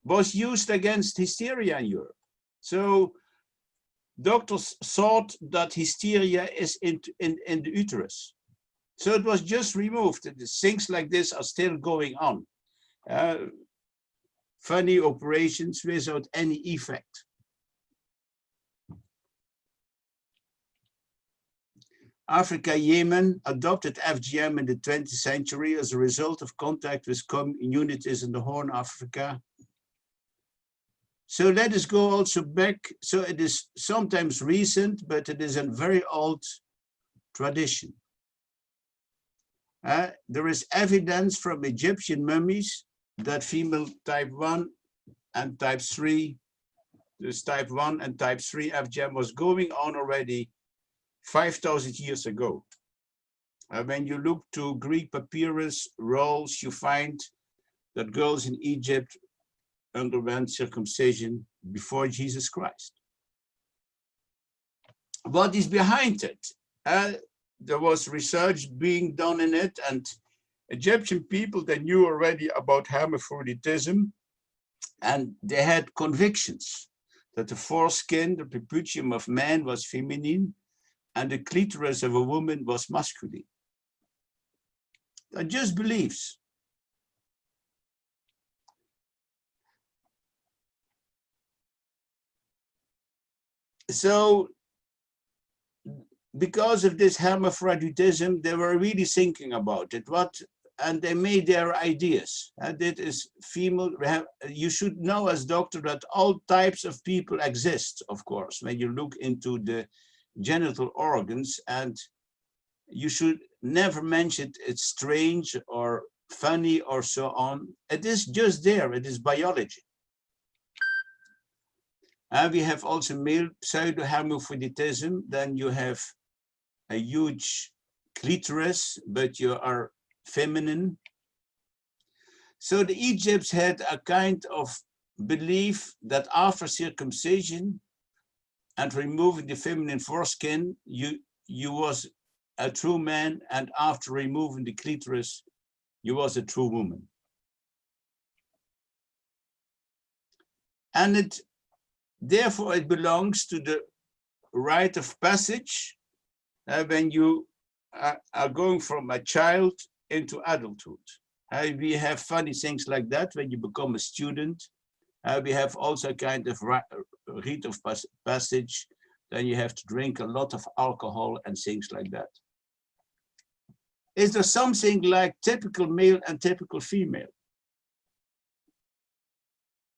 was used against hysteria in Europe. So doctors thought that hysteria is in the uterus. So it was just removed. Things like this are still going on. Funny operations without any effect. Africa, Yemen adopted FGM in the 20th century as a result of contact with communities in the Horn of Africa. So let us go also back. So it is sometimes recent, but it is a very old tradition. There is evidence from Egyptian mummies that female type 1 and type 3, this type 1 and type 3 FGM was going on already 5,000 years ago. When you look to Greek papyrus rolls, you find that girls in Egypt underwent circumcision before Jesus Christ. What is behind it? There was research being done in it, and Egyptian people, they knew already about hermaphroditism, and they had convictions that the foreskin, the preputium of man was feminine, and the clitoris of a woman was masculine. They're just beliefs. So, because of this hermaphroditism, they were really thinking about it. And they made their ideas. And it is female. You should know as doctor that all types of people exist, of course, when you look into the genital organs, and you should never mention it's strange or funny or so on. It is just there. It is biology. And we have also male pseudo-hermaphroditism. Then you have a huge clitoris, but you are feminine. So the Egypts had a kind of belief that after circumcision and removing the feminine foreskin, you was a true man, and after removing the clitoris, you was a true woman. And therefore it belongs to the rite of passage when you are going from a child into adulthood. We have funny things like that when you become a student. We have also a kind of rite of passage. Then you have to drink a lot of alcohol and things like that. Is there something like typical male and typical female?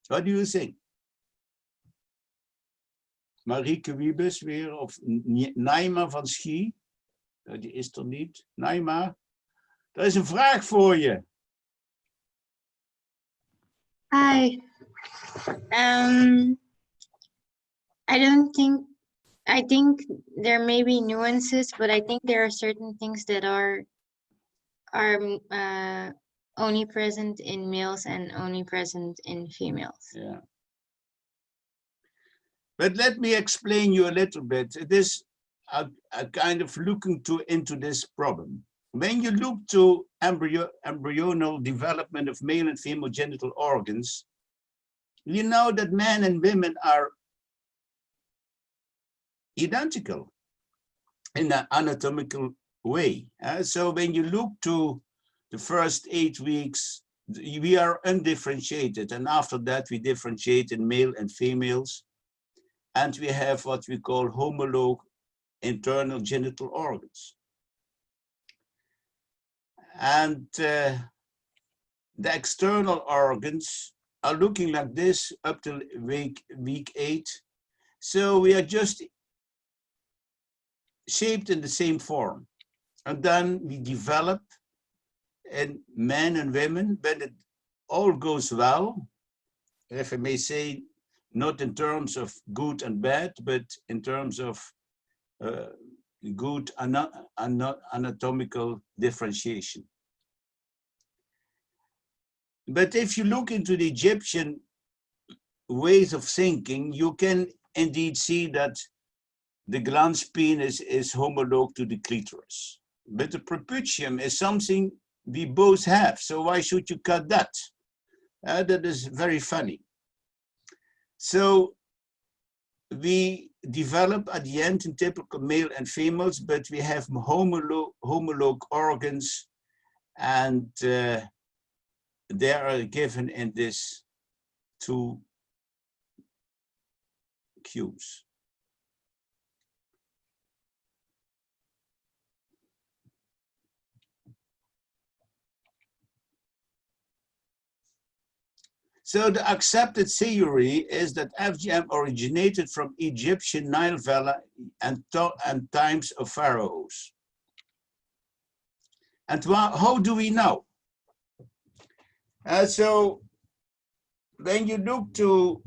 What do you think? Marieke Wiebes weer, of Naima van Schie? Die is er niet. Naima, er is een vraag voor je. Hi. I think there may be nuances, but I think there are certain things that are only present in males and only present in females. Yeah. But let me explain you a little bit. It is a kind of looking into this problem. When you look to embryonal development of male and female genital organs, you know that men and women are identical in an anatomical way. So when you look to the first 8 weeks, we are undifferentiated, and after that we differentiate in male and females, and we have what we call homologue internal genital organs. And the external organs are looking like this up to week 8. So we are just shaped in the same form. And then we develop in men and women, when it all goes well, if I may say, not in terms of good and bad, but in terms of good anatomical differentiation. But if you look into the Egyptian ways of thinking, you can indeed see that the glans penis is homologue to the clitoris. But the prepucium is something we both have, so why should you cut that? That is very funny. So we develop at the end in typical male and females, but we have homologue organs, and they are given in these 2 cubes. So the accepted theory is that FGM originated from Egyptian Nile Valley and times of pharaohs. And how do we know? So when you look to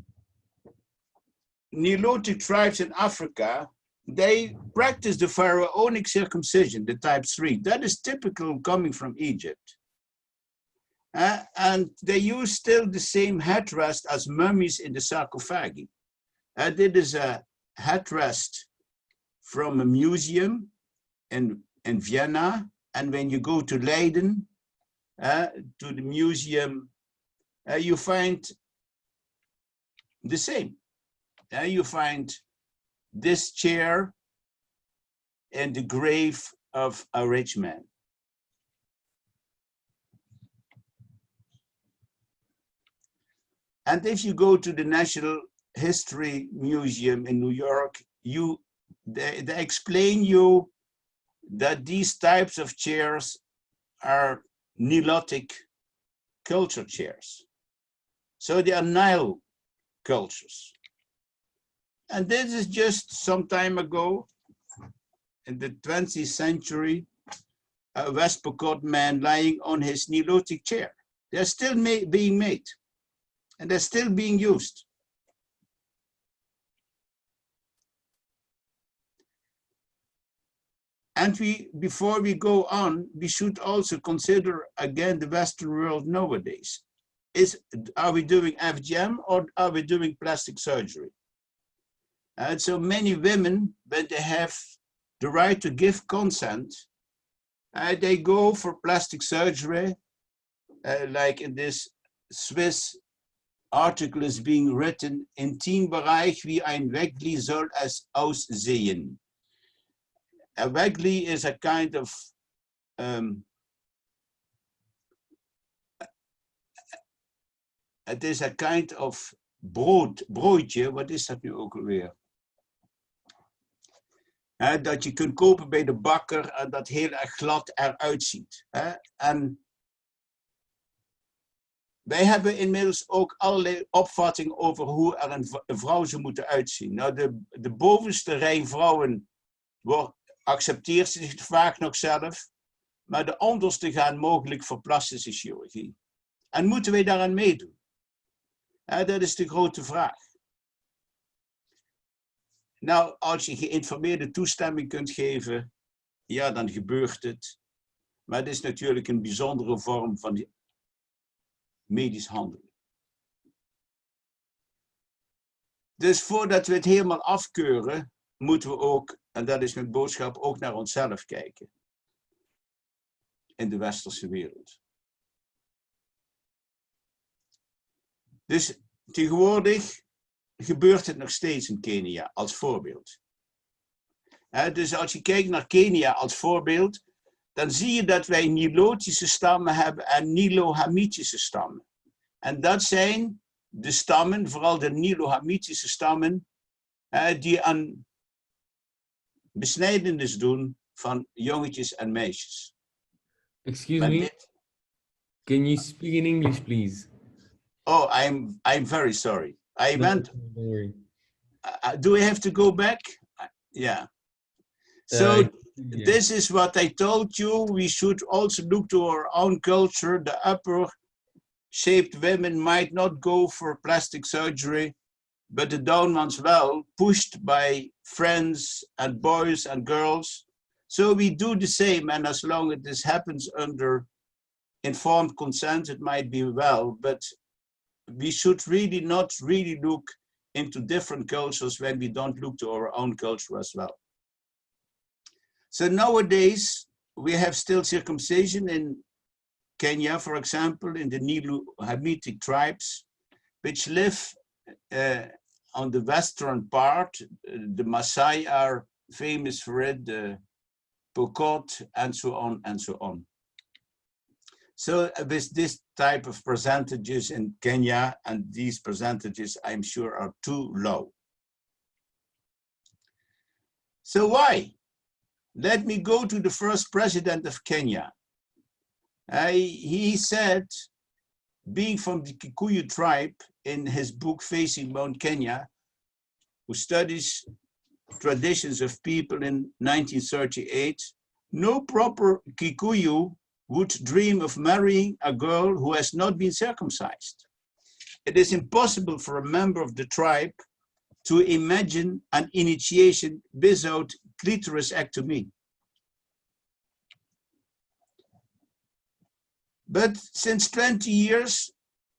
Nilotic tribes in Africa, they practice the pharaonic circumcision, the type 3. That is typical coming from Egypt. And they use still the same headrest as mummies in the sarcophagi. This is a headrest from a museum in Vienna. And when you go to Leiden, to the museum, you find the same. You find this chair in the grave of a rich man. And if you go to the National History Museum in New York, they explain you that these types of chairs are Nilotic culture chairs. So they are Nile cultures. And this is just some time ago, in the 20th century, a West Pokot man lying on his Nilotic chair. They're still being made. And they're still being used. And before we go on, we should also consider again the Western world nowadays. Are we doing FGM or are we doing plastic surgery? And so many women, when they have the right to give consent, they go for plastic surgery, like in this Swiss article is being written, Intimbereich wie ein Wegli soll es aussehen. A Wegli is a kind of het is a kind of broodje, wat is dat nu ook alweer? Dat je kunt kopen bij de bakker en dat heel erg glad eruit ziet. En Wij hebben inmiddels ook allerlei opvattingen over hoe er een vrouw zou moeten uitzien. Nou, de bovenste rij vrouwen accepteert zich vaak nog zelf, maar de onderste gaan mogelijk voor plastische chirurgie. En moeten wij daaraan meedoen? Dat is de grote vraag. Nou, als je geïnformeerde toestemming kunt geven, ja, dan gebeurt het. Maar het is natuurlijk een bijzondere vorm van medisch handelen. Dus voordat we het helemaal afkeuren, moeten we ook, en dat is mijn boodschap, ook naar onszelf kijken. In de westerse wereld. Dus tegenwoordig gebeurt het nog steeds in Kenia als voorbeeld. Dus als je kijkt naar Kenia als voorbeeld, dan zie je dat wij Nilotische stammen hebben en Nilo-Hamitische stammen. En dat zijn de stammen, vooral de Nilo-Hamitische stammen, die aan besnijdenis doen van jongetjes en meisjes. Excuse me? Can you speak in English, please? Oh, I'm very sorry. I No, meant, don't worry. do we have to go back? Yeah. So Yeah. this is what I told you. We should also look to our own culture. The upper shaped women might not go for plastic surgery, but the down ones well, pushed by friends and boys and girls. So we do the same, and as long as this happens under informed consent, it might be well, but we should really not really look into different cultures when we don't look to our own culture as well. So nowadays, we have still circumcision in Kenya, for example, in the Nilo-Hamitic tribes, which live on the western part. The Maasai are famous for it, the Pokot, and so on and so on. So with this type of percentages in Kenya, and these percentages, I'm sure, are too low. So why? Let me go to the first president of Kenya. He said, being from the Kikuyu tribe, in his book Facing Mount Kenya, who studies traditions of people in 1938, no proper Kikuyu would dream of marrying a girl who has not been circumcised. It is impossible for a member of the tribe to imagine an initiation without clitorisectomy. But since 20 years,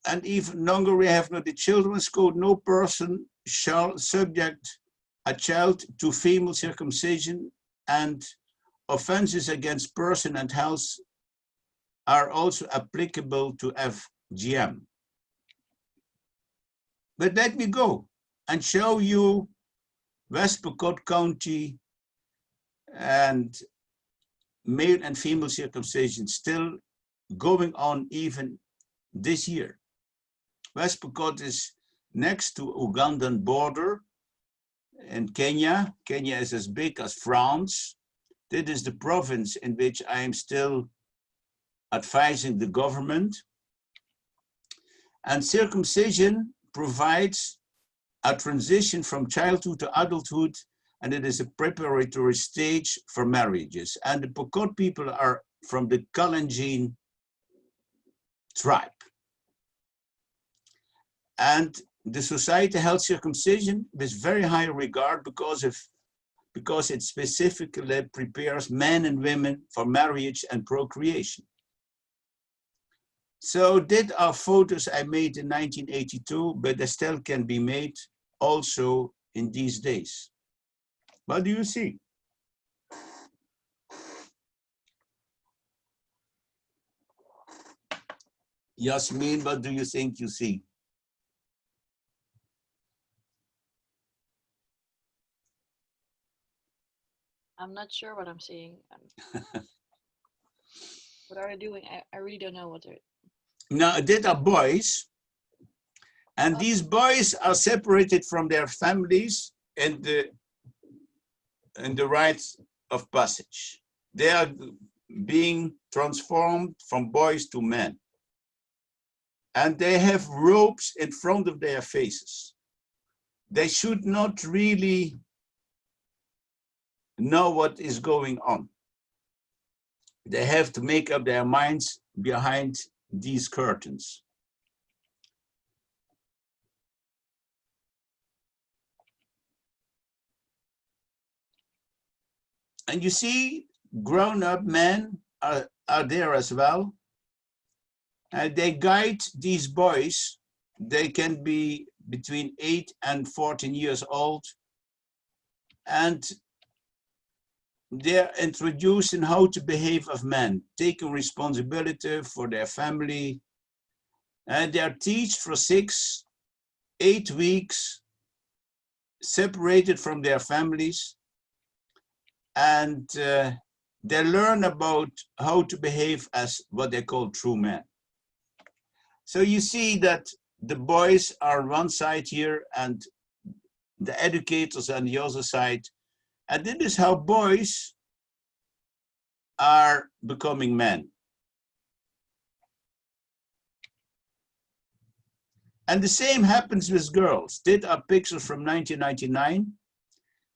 and even longer, we have not the Children's Code, no person shall subject a child to female circumcision, and offenses against person and health are also applicable to FGM. But let me go and show you West Pokot County and male and female circumcision still going on even this year. West Pokot is next to Ugandan border in Kenya. Kenya is as big as France. This is the province in which I am still advising the government. And circumcision provides a transition from childhood to adulthood, and it is a preparatory stage for marriages. And the Pokot people are from the Kalenjin tribe. And the society held circumcision with very high regard because it specifically prepares men and women for marriage and procreation. So did our photos I made in 1982, but they still can be made also in these days. What do you see? Yasmin, what do you think you see? I'm not sure what I'm seeing. What are they doing? I really don't know what they're... Now, these are boys, and these boys are separated from their families in the rites of passage. They are being transformed from boys to men. and they have ropes in front of their faces. They should not really know what is going on. They have to make up their minds behind these curtains. And you see, grown-up men are there as well. And they guide these boys. They can be between 8 and 14 years old. And they're introducing how to behave as men, taking responsibility for their family. And they're taught for 6, 8 weeks, separated from their families. And they learn about how to behave as what they call true men. So you see that the boys are on one side here and the educators on the other side. And this is how boys are becoming men. And the same happens with girls. These are pictures from 1999.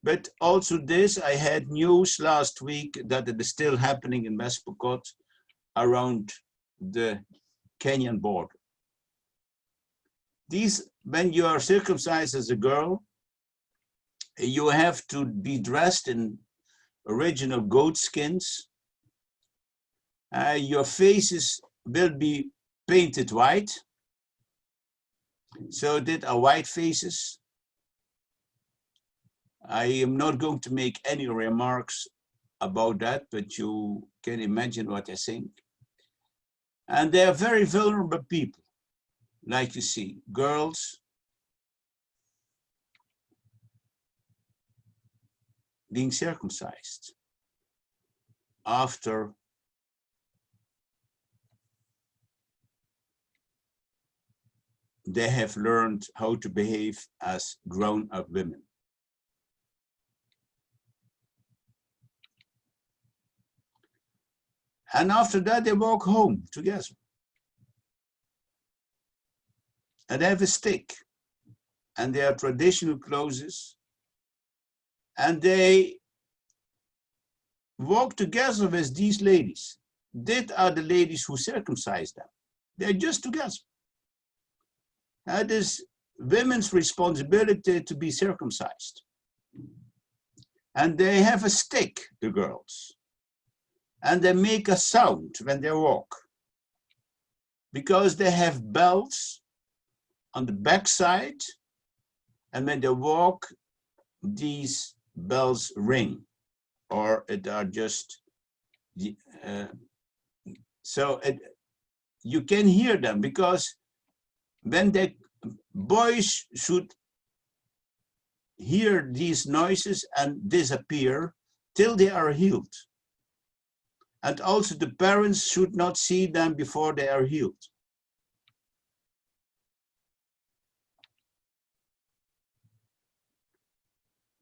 But also this, I had news last week that it is still happening in West Pokot around the Kenyan border. These, when you are circumcised as a girl, you have to be dressed in original goat skins. Your faces will be painted white. So these are white faces. I am not going to make any remarks about that, but you can imagine what I think. And they are very vulnerable people, like you see, girls being circumcised after they have learned how to behave as grown-up women. And after that, they walk home together. And they have a stick. And they are traditional clothes. And they walk together with these ladies. These are the ladies who circumcise them. They're just together. It is women's responsibility to be circumcised. And they have a stick, the girls. And they make a sound when they walk. Because they have bells on the backside. And when they walk, these bells ring. Or it are just, you can hear them, because when the boys should hear these noises and disappear till they are healed. And also the parents should not see them before they are healed.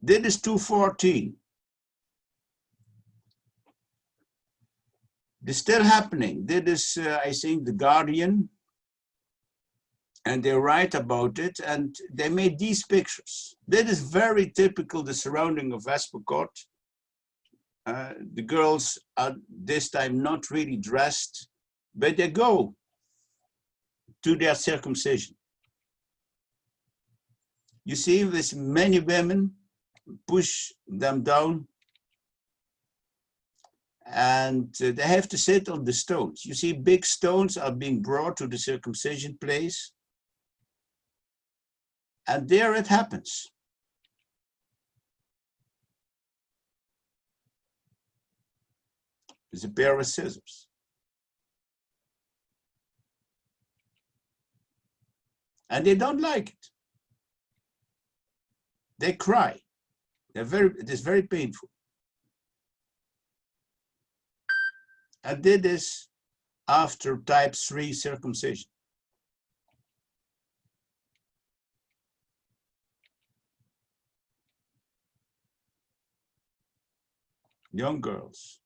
This is 214. This is still happening. This is, I think, The Guardian. And they write about it, and they made these pictures. That is very typical, the surrounding of West Pokot. The girls are this time not really dressed, but they go to their circumcision. You see, with many women push them down, and they have to sit on the stones. You see, big stones are being brought to the circumcision place. And there it happens. It's a pair of scissors. And they don't like it. They cry. It is very painful. I did this after type 3 circumcision. Young girls.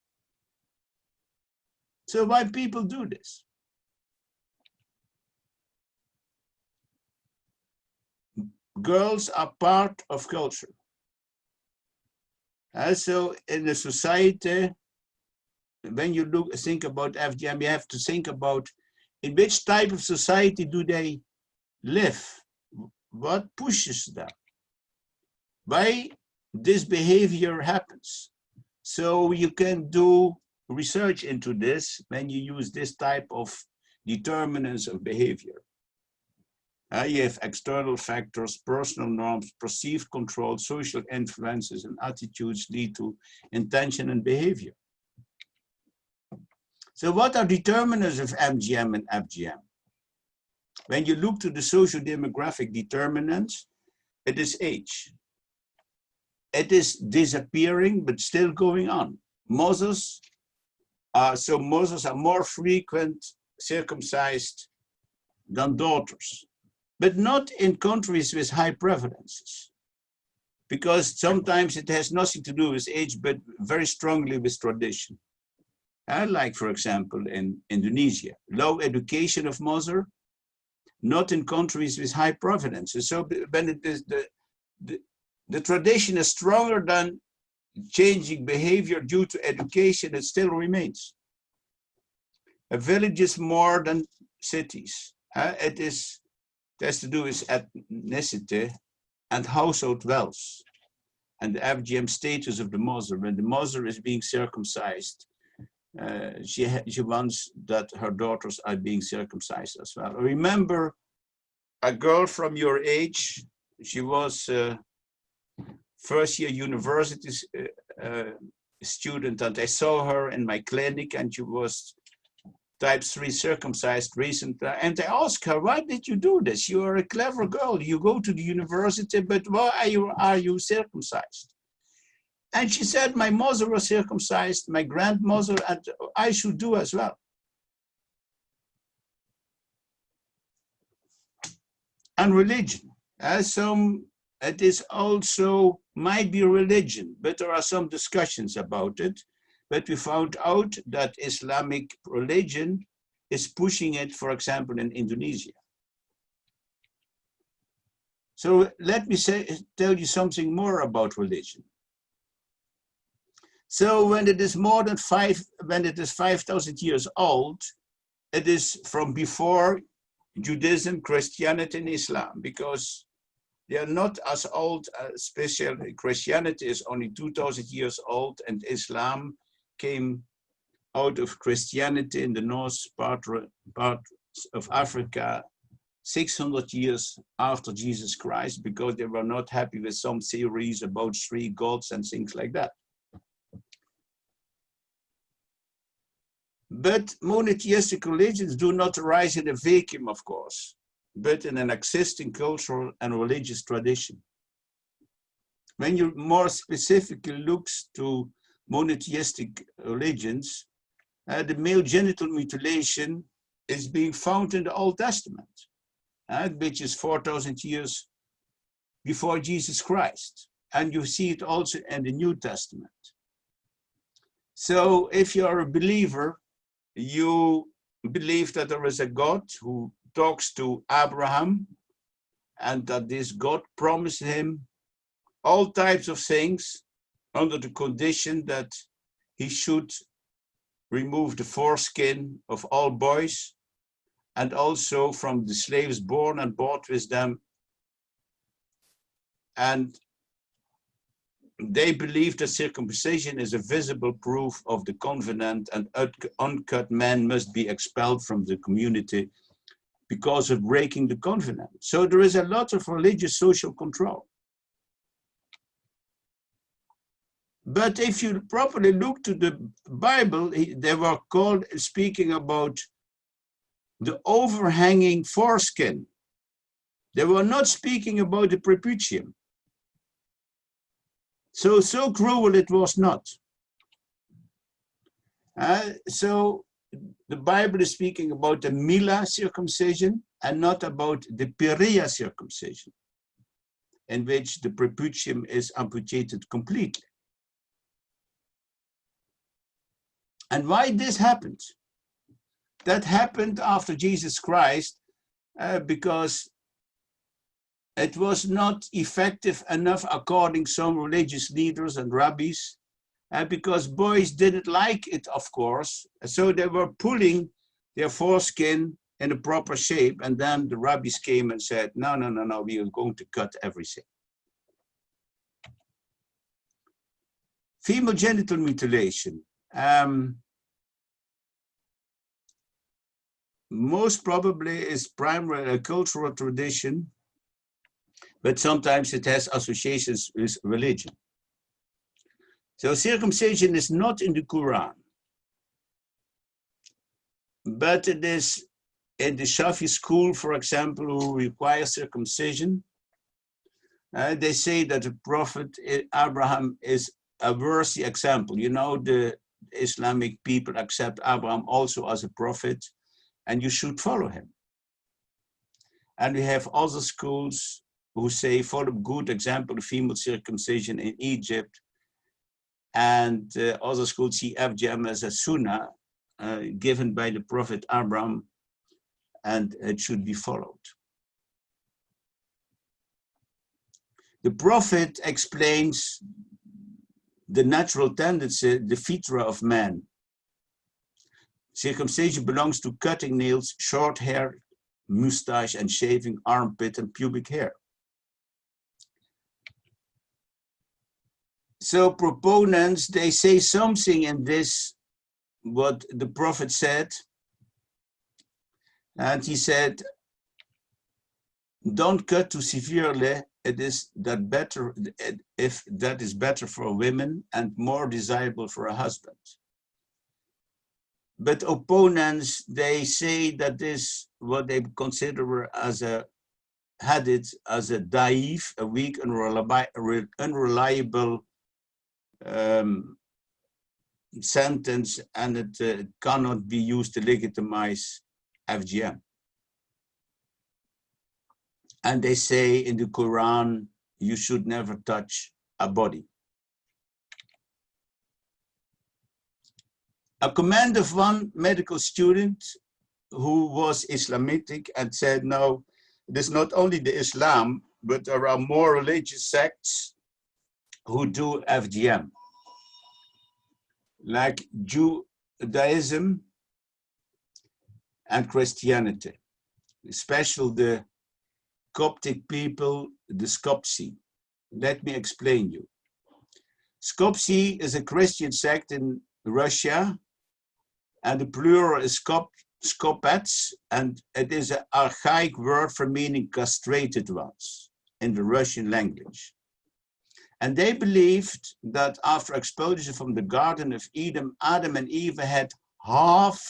So why people do this? girls are part of culture. Also, in a society, when you think about FGM, you have to think about in which type of society do they live? What pushes them? Why this behavior happens? So you can do research into this when you use this type of determinants of behavior. You have external factors, personal norms, perceived control, social influences, and attitudes lead to intention and behavior. So what are determinants of MGM and FGM? When you look to the social demographic determinants, it is age. It is disappearing, but still going on. Mothers are more frequent circumcised than daughters, but not in countries with high prevalences, because sometimes it has nothing to do with age, but very strongly with tradition. Like, for example, in Indonesia, low education of mother, not in countries with high prevalences. So when it is the tradition is stronger than changing behavior due to education, it still remains. A village is more than cities. It has to do with ethnicity and household wealth and the FGM status of the mother. When the mother is being circumcised, she wants that her daughters are being circumcised as well. Remember a girl from your age, she was first year university student, and I saw her in my clinic, and she was type 3 circumcised recently. And I asked her, why did you do this? You are a clever girl. You go to the university, but why are you circumcised? And she said, my mother was circumcised, my grandmother, and I should do as well. And religion. It is also, might be religion, but there are some discussions about it. But we found out that Islamic religion is pushing it, for example, in Indonesia. So let me tell you something more about religion. So when it is more than 5,000 years old, it is from before Judaism, Christianity, and Islam, because they are not as old, especially Christianity is only 2,000 years old, and Islam came out of Christianity in the north part of Africa 600 years after Jesus Christ, because they were not happy with some theories about 3 gods and things like that. But monotheistic religions do not arise in a vacuum, of course, but in an existing cultural and religious tradition. When you more specifically look to monotheistic religions, the male genital mutilation is being found in the Old Testament, which is 4,000 years before Jesus Christ. And you see it also in the New Testament. So if you're a believer, you believe that there is a God who talks to Abraham, and that this God promised him all types of things under the condition that he should remove the foreskin of all boys, and also from the slaves born and bought with them. And they believe that circumcision is a visible proof of the covenant, and uncut men must be expelled from the community because of breaking the covenant. So there is a lot of religious social control. But if you properly look to the Bible, they were called, speaking about the overhanging foreskin. They were not speaking about the prepucium. So cruel it was not. So the Bible is speaking about the Mila circumcision and not about the Perea circumcision, in which the prepucium is amputated completely. And why this happened? That happened after Jesus Christ, because it was not effective enough according to some religious leaders and rabbis, because boys didn't like it, of course. So they were pulling their foreskin in a proper shape, and then the rabbis came and said, no, no, no, no, we are going to cut everything. Female genital mutilation. Most probably is primarily a cultural tradition, but sometimes it has associations with religion. So circumcision is not in the Quran, but it is in the Shafi school, for example, who require circumcision. They say that the prophet Abraham is a worthy example. You know, the Islamic people accept Abraham also as a prophet, and you should follow him. And we have other schools who say, follow good example of female circumcision in Egypt. And other schools see FGM as a sunnah given by the prophet Abraham, and it should be followed. The prophet explains the natural tendency, the fitra of man. Circumcision belongs to cutting nails, short hair, mustache, and shaving armpit and pubic hair. So proponents, they say something in this, what the prophet said. And he said, don't cut too severely. It is that better, if that is better for women and more desirable for a husband. But opponents, they say that this, what they consider as a hadith, as a daif, a weak, unreliable sentence, and it cannot be used to legitimize FGM. And they say in the Quran, you should never touch a body. A comment of one medical student who was Islamitic and said, no, it is not only the Islam, but there are more religious sects who do FGM, like Judaism and Christianity, especially the Coptic people, the Skopsi. Let me explain you. Skopsi is a Christian sect in Russia, and the plural is Skopets, and it is an archaic word for meaning castrated ones in the Russian language. And they believed that after expulsion from the Garden of Eden, Adam and Eve had half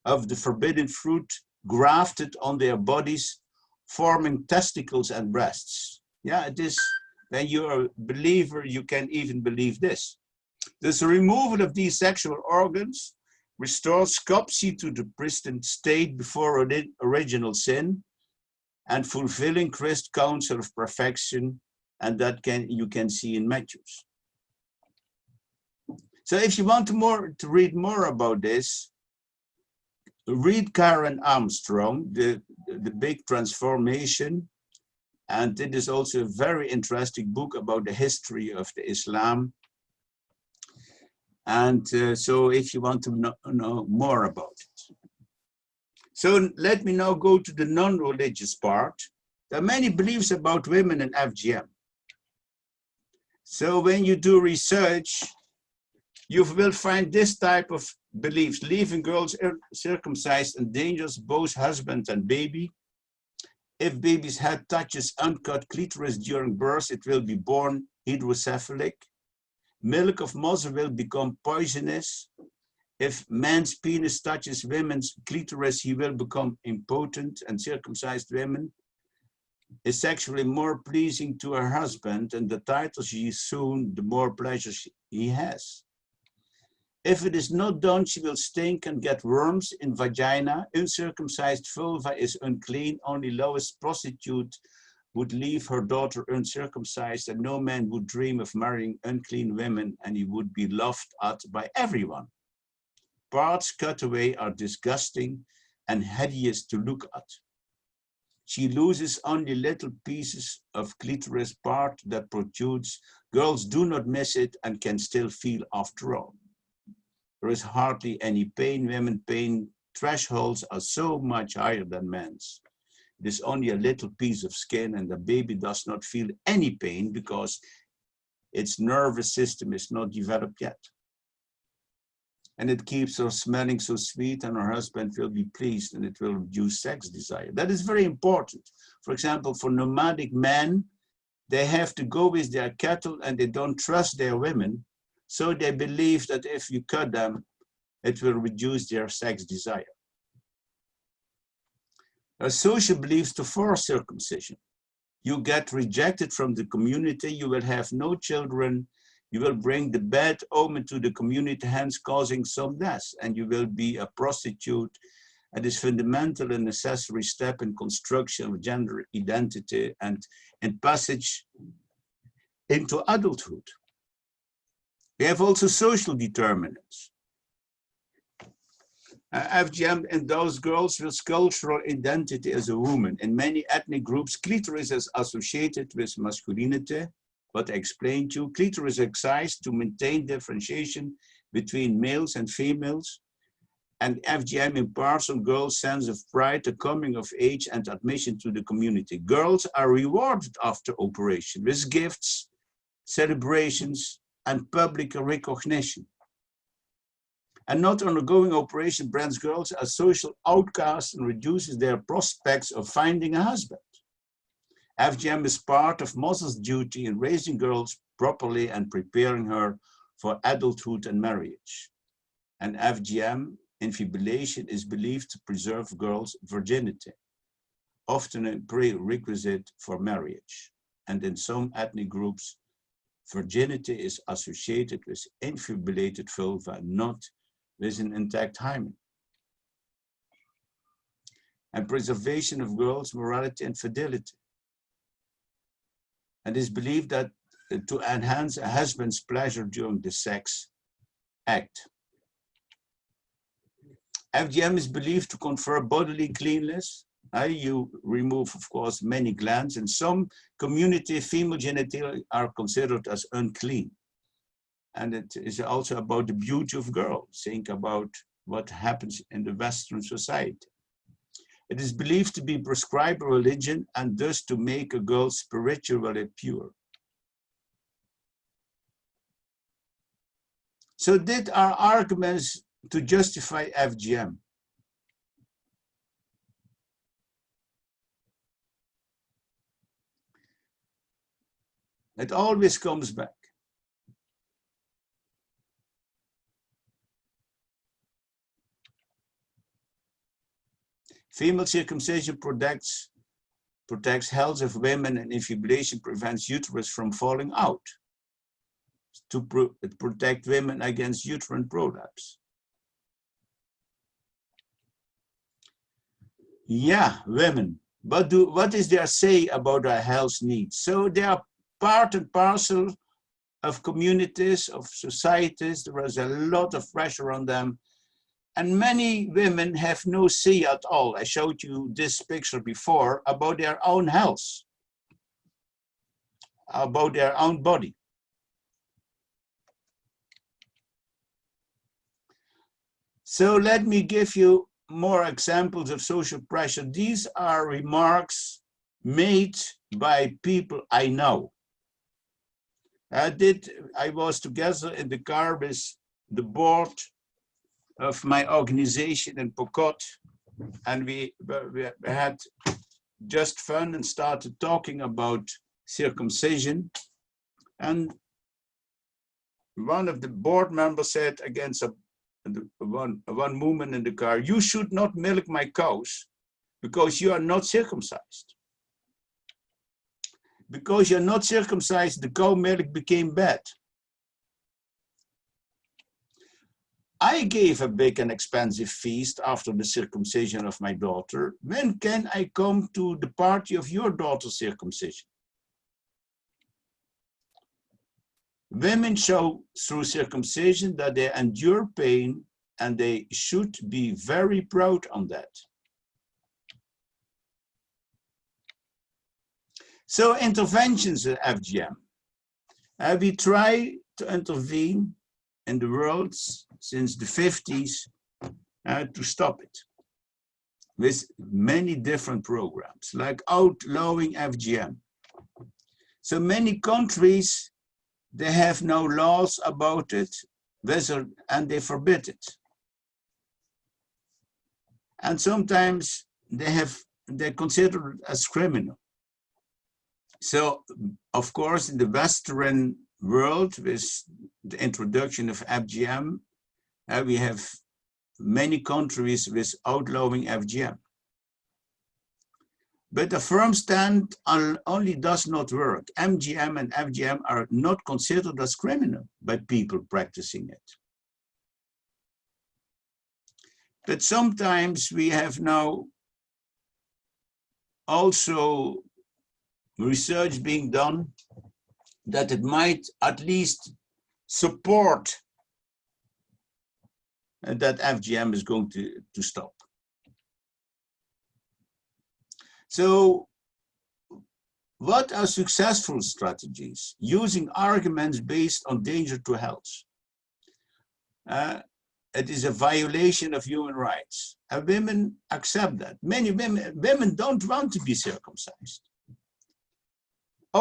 of the forbidden fruit grafted on their bodies, forming testicles and breasts. Yeah, it is, when you're a believer, you can even believe this. This removal of these sexual organs restores Skopsi to the pristine state before original sin and fulfilling Christ's counsel of perfection, and that you can see in Matthews. So if you want to read more about this, read Karen Armstrong, the Big Transformation, and it is also a very interesting book about the history of the Islam. And so if you want to know more about it. So let me now go to the non-religious part. There are many beliefs about women in FGM. So when you do research, you will find this type of beliefs. Leaving girls circumcised endangers both husband and baby. If baby's head touches uncut clitoris during birth, it will be born hydrocephalic. Milk of mother will become poisonous. If man's penis touches women's clitoris, he will become impotent, and circumcised women is sexually more pleasing to her husband, and the tighter she is soon, the more pleasure he has. If it is not done, she will stink and get worms in vagina. Uncircumcised vulva is unclean. Only lowest prostitute would leave her daughter uncircumcised, and no man would dream of marrying unclean women, and he would be laughed at by everyone. Parts cut away are disgusting and hideous to look at. She loses only little pieces of clitoris part that protrudes. Girls do not miss it and can still feel after all. There is hardly any pain. Women's pain thresholds are so much higher than men's. It is only a little piece of skin and the baby does not feel any pain because its nervous system is not developed yet. And it keeps her smelling so sweet and her husband will be pleased and it will reduce sex desire. That is very important. For example, for nomadic men, they have to go with their cattle and they don't trust their women. So they believe that if you cut them, it will reduce their sex desire. A social beliefs to force circumcision. You get rejected from the community, you will have no children, you will bring the bad omen to the community, hence causing some deaths, and you will be a prostitute. It is fundamental and necessary step in construction of gender identity and in passage into adulthood. We have also social determinants. FGM endows girls with cultural identity as a woman. In many ethnic groups, clitoris is associated with masculinity. What I explained to you, clitoris excised to maintain differentiation between males and females. And FGM imparts on girls' sense of pride, the coming of age and admission to the community. Girls are rewarded after operation with gifts, celebrations, and public recognition. And not undergoing operation brands girls as social outcasts and reduces their prospects of finding a husband. FGM is part of Mother's duty in raising girls properly and preparing her for adulthood and marriage. And FGM infibulation is believed to preserve girls' virginity, often a prerequisite for marriage. And in some ethnic groups, virginity is associated with infibulated vulva, not with an intact hymen. And preservation of girls' morality and fidelity. And it is believed that to enhance a husband's pleasure during the sex act. FGM is believed to confer bodily cleanliness. You remove, of course, many glands. In some communities, female genitalia are considered as unclean. And it is also about the beauty of girls. Think about what happens in the Western society. It is believed to be prescribed religion and thus to make a girl spiritually pure. So these are arguments to justify FGM. It always comes back. Female circumcision protects health of women and infibulation prevents uterus from falling out. It protects women against uterine prolapse. Yeah, women. What is their say about our health needs? So they are part and parcel of communities, of societies. There is a lot of pressure on them. And many women have no say at all. I showed you this picture before about their own health, about their own body. So let me give you more examples of social pressure. These are remarks made by people I know. I was together in the car with the board of my organization in Pokot, and we had just fun and started talking about circumcision. And one of the board members said against one woman in the car, "You should not milk my cows because you are not circumcised. Because you're not circumcised, the cow milk became bad." I gave a big and expensive feast after the circumcision of my daughter. When can I come to the party of your daughter's circumcision? Women show through circumcision that they endure pain and they should be very proud on that. So interventions at FGM. We try to intervene in the world since the 50s to stop it with many different programs, like outlawing FGM. So many countries, they have no laws about it, and they forbid it. And sometimes they consider it as criminal. So, of course, in the Western world, with the introduction of FGM, we have many countries with outlawing FGM. But a firm stand only does not work. MGM and FGM are not considered as criminal by people practicing it. But sometimes we have now also research being done that it might at least support that FGM is going to stop. So what are successful strategies? Using arguments based on danger to health. It is a violation of human rights. And women accept that. Many women don't want to be circumcised.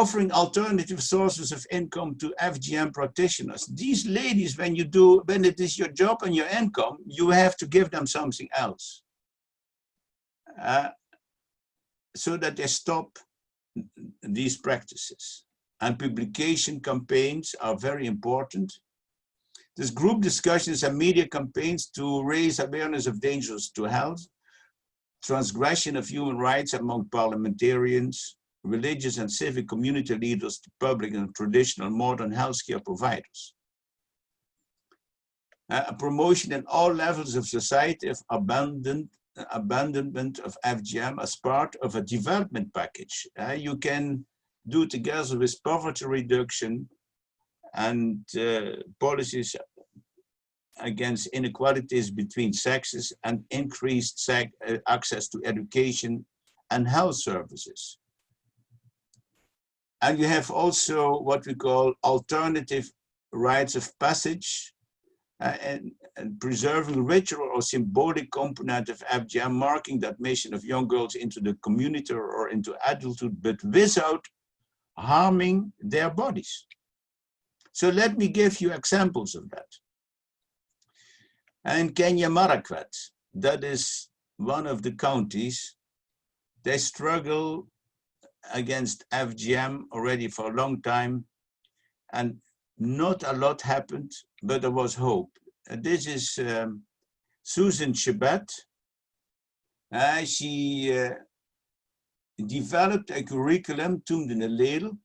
Offering alternative sources of income to FGM practitioners. These ladies, when it is your job and your income, you have to give them something else. So that they stop these practices. And publication campaigns are very important. There's group discussions and media campaigns to raise awareness of dangers to health, transgression of human rights among parliamentarians, religious and civic community leaders, to public and traditional modern healthcare providers. A promotion in all levels of society of abandonment of FGM as part of a development package. You can do together with poverty reduction and policies against inequalities between sexes and increased access to education and health services. And you have also what we call alternative rites of passage, and preserving ritual or symbolic component of FGM, marking the admission of young girls into the community or into adulthood, but without harming their bodies. So let me give you examples of that. In Kenya, Marakwet, that is one of the counties, they struggle against FGM already for a long time, and not a lot happened, but there was hope. This is Susan Chebet. She developed a curriculum, Toen de Leel,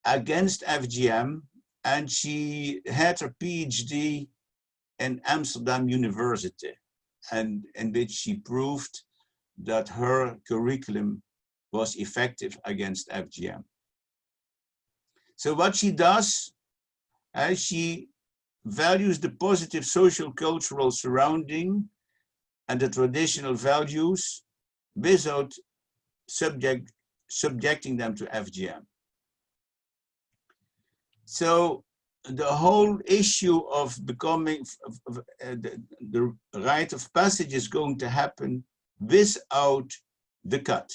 against FGM, and she had her PhD in Amsterdam University, and in which she proved that her curriculum was effective against FGM. So what she does, she values the positive social cultural surrounding and the traditional values without subjecting them to FGM. So the whole issue of becoming the rite of passage is going to happen without the cut.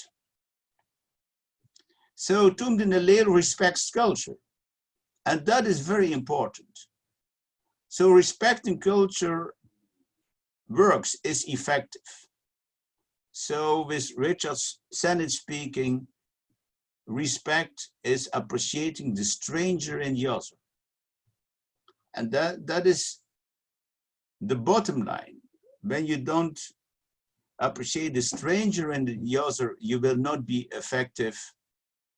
So Toen de Leel respects culture, and that is very important. So respecting culture works, is effective. So with Richard Sennett speaking, respect is appreciating the stranger in the other. And that is the bottom line. When you don't appreciate the stranger and the other, you will not be effective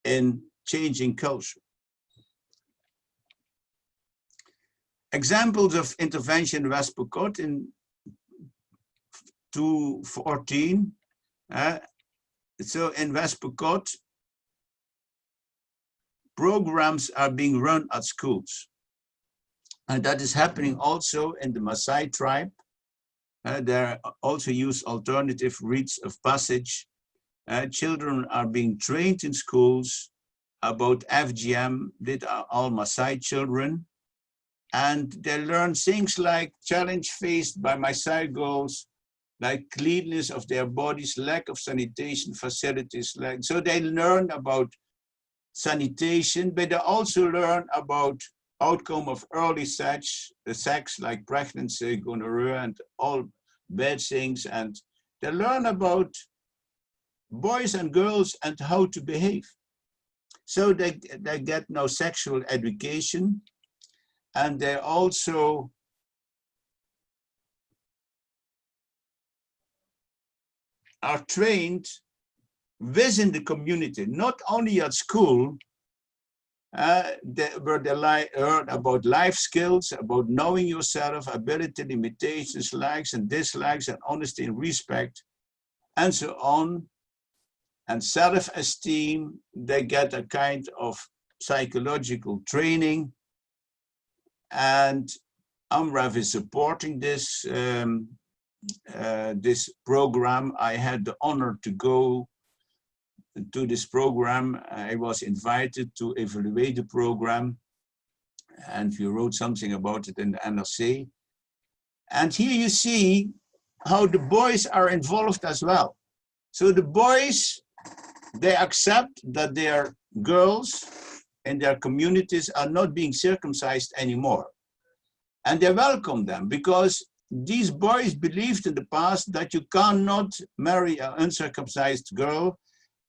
in changing culture. Examples of intervention in West Pokot in 2014. So in West Pokot, programs are being run at schools. And that is happening also in the Maasai tribe. They also use alternative rites of passage. Children are being trained in schools about FGM, did all Maasai children. And they learn things like challenge faced by Maasai girls, like cleanliness of their bodies, lack of sanitation facilities. So they learn about sanitation, but they also learn about outcome of early sex like pregnancy, gonorrhea, and all bad things. And they learn about boys and girls and how to behave. So they get no sexual education, and they also are trained within the community, not only at school, where they learn about life skills, about knowing yourself, ability, limitations, likes and dislikes, and honesty and respect, and so on. And self-esteem, they get a kind of psychological training. And AMREF is supporting this, this program. I had the honor to go to this program. I was invited to evaluate the program, and we wrote something about it in the NRC. And here you see how the boys are involved as well. So the boys, they accept that their girls in their communities are not being circumcised anymore. And they welcome them, because these boys believed in the past that you cannot marry an uncircumcised girl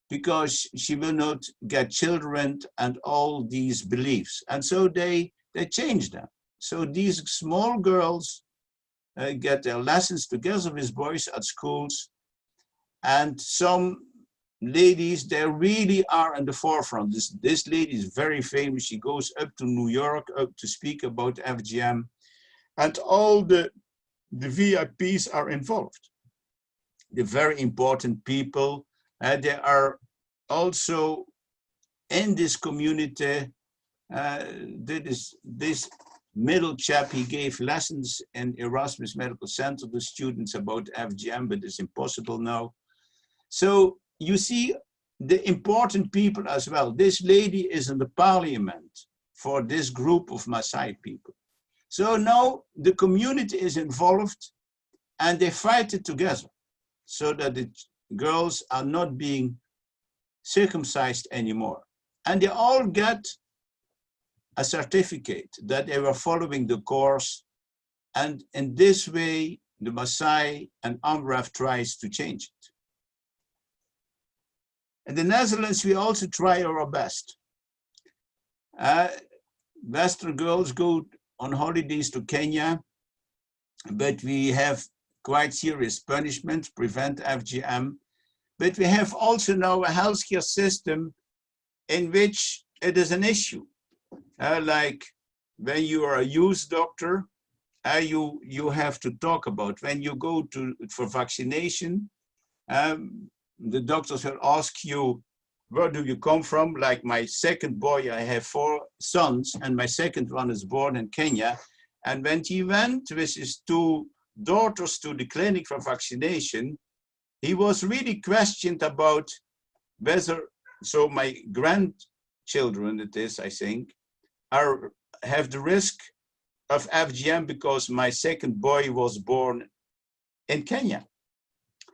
because she will not get children, and all these beliefs. And so they changed them. So these small girls get their lessons together with boys at schools. And some ladies, they really are in the forefront. This lady is very famous. She goes up to New York to speak about FGM. And all the VIPs are involved. The very important people, they are also in this community. This middle chap, he gave lessons in Erasmus Medical Center to students about FGM, but it's impossible now. So you see the important people as well. This lady is in the parliament for this group of Maasai people. So now the community is involved, and they fight it together so that the girls are not being circumcised anymore. And they all get a certificate that they were following the course. And in this way, the Maasai and AMREF tries to change it. In the Netherlands, we also try our best. Western girls go on holidays to Kenya, but we have quite serious punishment, prevent FGM. But we have also now a healthcare system in which it is an issue. Like when you are a youth doctor, you have to talk about when you go for vaccination, the doctors will ask you, where do you come from? Like my second boy, I have 4 sons, and my second one is born in Kenya. And when he went with his 2 daughters to the clinic for vaccination, he was really questioned about whether, so my grandchildren, it is, I think, have the risk of FGM because my second boy was born in Kenya.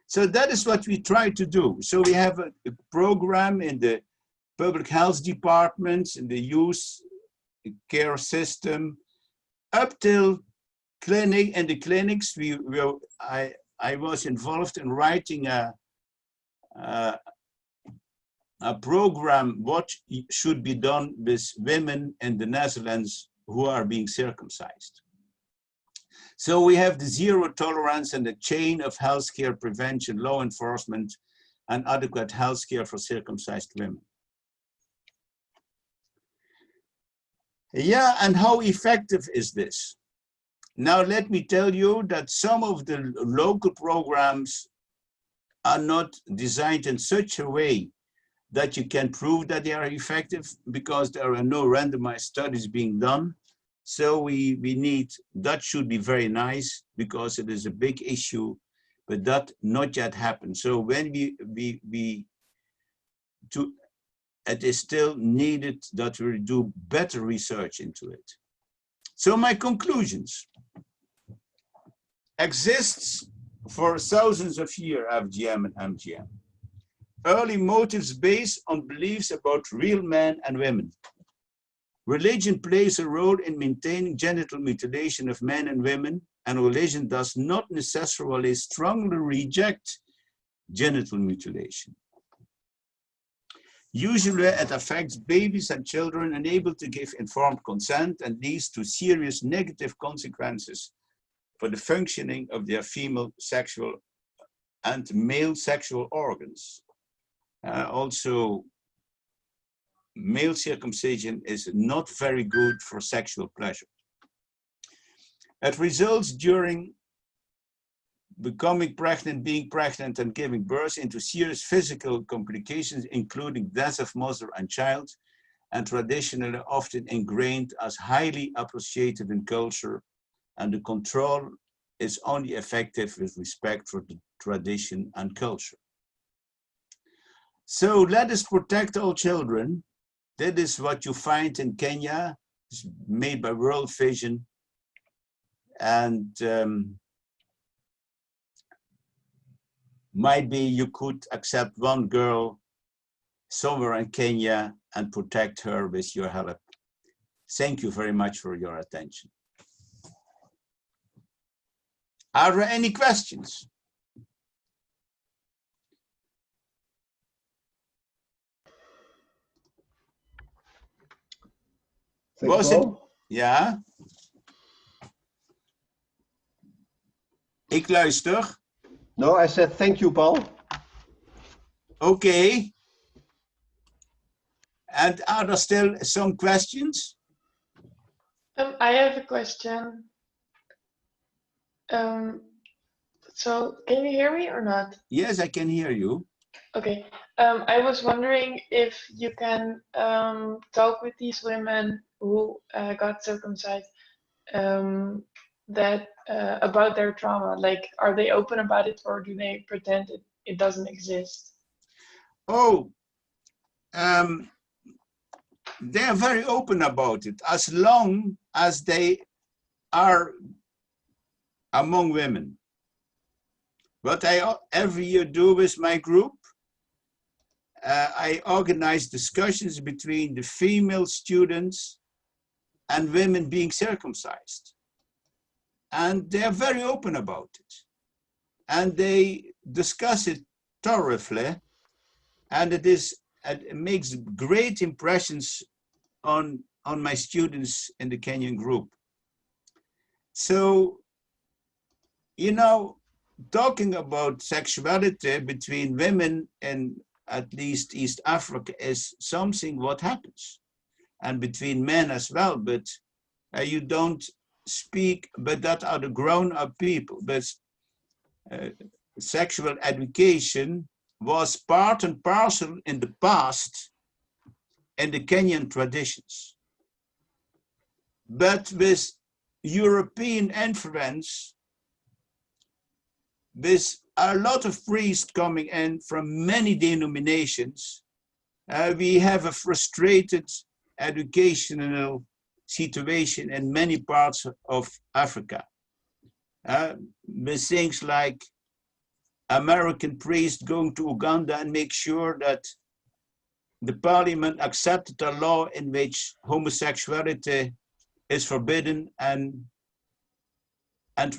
So that is what we try to do. So we have a program in the public health departments, in the youth care system, up till clinic. In the clinics, I was involved in writing a program what should be done with women in the Netherlands who are being circumcised. So we have the zero tolerance and the chain of healthcare prevention, law enforcement, and adequate healthcare for circumcised women. Yeah, and how effective is this? Now let me tell you that some of the local programs are not designed in such a way that you can prove that they are effective, because there are no randomized studies being done. So we need, that should be very nice, because it is a big issue, but that not yet happened. So when it is still needed that we do better research into it. So my conclusions. Exists for thousands of years FGM and MGM. Early motives based on beliefs about real men and women. Religion plays a role in maintaining genital mutilation of men and women, and religion does not necessarily strongly reject genital mutilation. Usually it affects babies and children unable to give informed consent and leads to serious negative consequences for the functioning of their female sexual and male sexual organs. Also, male circumcision is not very good for sexual pleasure. It results during becoming pregnant, being pregnant, and giving birth into serious physical complications, including death of mother and child, and traditionally often ingrained as highly appreciated in culture, and the control is only effective with respect for the tradition and culture. So let us protect all children. That is what you find in Kenya. It's made by World Vision. And might be you could accept one girl somewhere in Kenya and protect her with your help. Thank you very much for your attention. Are there any questions? Thanks, Paul. Ja? Ik luister. No, I said thank you, Paul. Okay. And are there still some questions? I have a question. So can you hear me or not? Yes, I can hear you. Okay. I was wondering if you can talk with these women who got circumcised that about their trauma. Like, are they open about it, or do they pretend it doesn't exist? Oh, they are very open about it, as long as they are among women. What I every year do with my group, I organize discussions between the female students and women being circumcised. And they're very open about it. And they discuss it thoroughly. And it makes great impressions on my students in the Kenyan group. So, you know, talking about sexuality between women in at least East Africa is something what happens, and between men as well, but you don't speak, but that are the grown-up people. But sexual education was part and parcel in the past in the Kenyan traditions. But with European influence, with a lot of priests coming in from many denominations, we have a frustrated educational situation in many parts of Africa. With things like American priests going to Uganda and make sure that the parliament accepted a law in which homosexuality is forbidden and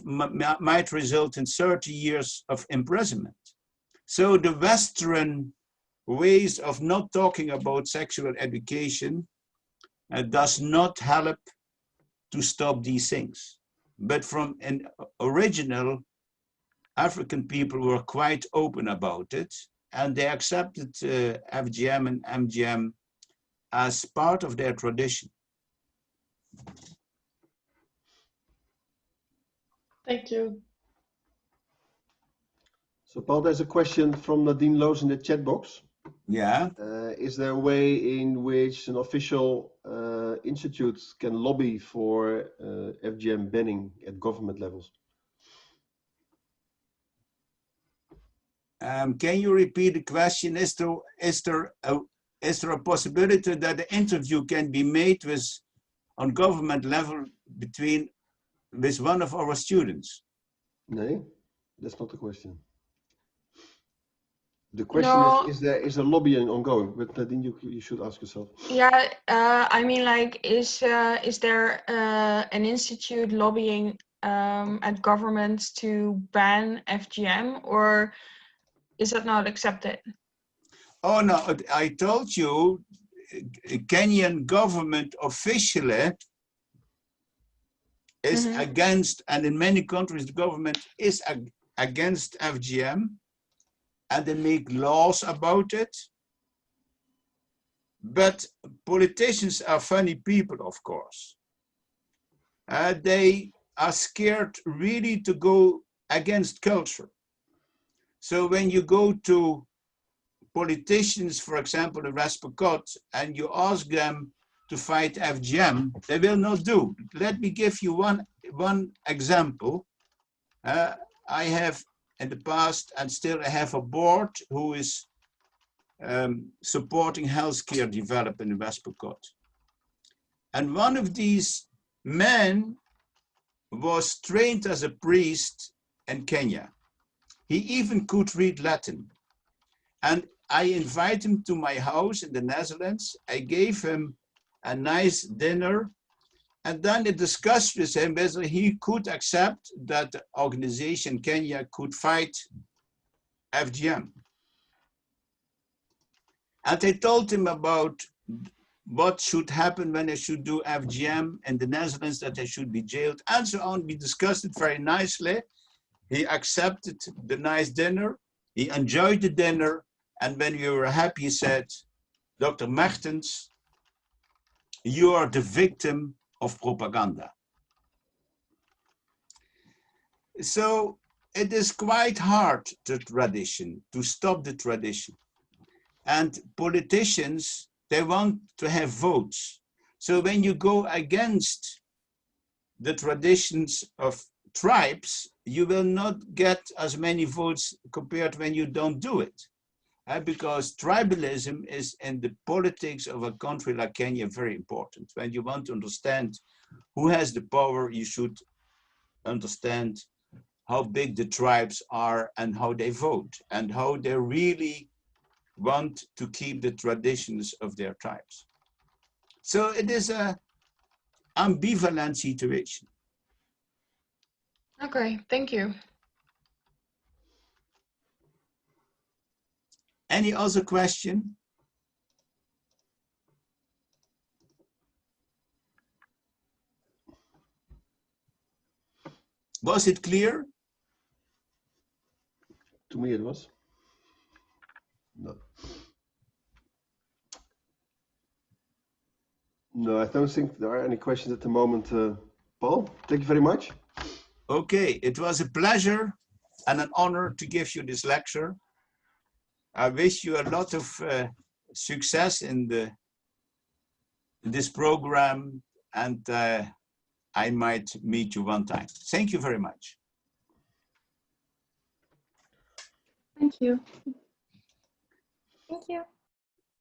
might result in 30 years of imprisonment. So the Western ways of not talking about sexual education does not help to stop these things. But from an original, African people were quite open about it, and they accepted FGM and MGM as part of their tradition. Thank you. So, Paul, there's a question from Nadine Loos in the chat box. Yeah. Is there a way in which an official institute can lobby for FGM banning at government levels? Can you repeat the question? Is there is there a possibility that the interview can be made on government level with one of our students? No, that's not the question. The question No. is there is a lobbying ongoing? But then you should ask yourself. Yeah, I mean, like, is there an institute lobbying at governments to ban FGM, or is that not accepted? Oh no, I told you, Kenyan government officially is against, and in many countries the government is against FGM, and they make laws about it. But politicians are funny people, of course. They are scared really to go against culture. So when you go to politicians, for example, Erasmus, and you ask them to fight FGM, they will not do. Let me give you one example. I have in the past, and still I have a board who is supporting healthcare development in West Pokot. And one of these men was trained as a priest in Kenya. He even could read Latin. And I invited him to my house in the Netherlands. I gave him a nice dinner. And then I discussed with him whether he could accept that the organization Kenya could fight FGM. And I told him about what should happen when I should do FGM in the Netherlands, that I should be jailed, and so on. We discussed it very nicely. He accepted the nice dinner. He enjoyed the dinner. And when we were happy, he said, Dr. Mertens, you are the victim of propaganda. So it is quite hard, the tradition, to stop the tradition. And politicians, they want to have votes. So when you go against the traditions of tribes, you will not get as many votes compared when you don't do it. Because tribalism is in the politics of a country like Kenya very important. When you want to understand who has the power, you should understand how big the tribes are and how they vote and how they really want to keep the traditions of their tribes. So it is an ambivalent situation. Okay, thank you. Any other question? Was it clear? To me it was. No. No, I don't think there are any questions at the moment, Paul. Thank you very much. Okay, it was a pleasure and an honor to give you this lecture. I wish you a lot of success in this program, and I might meet you one time. Thank you very much. Thank you. Thank you.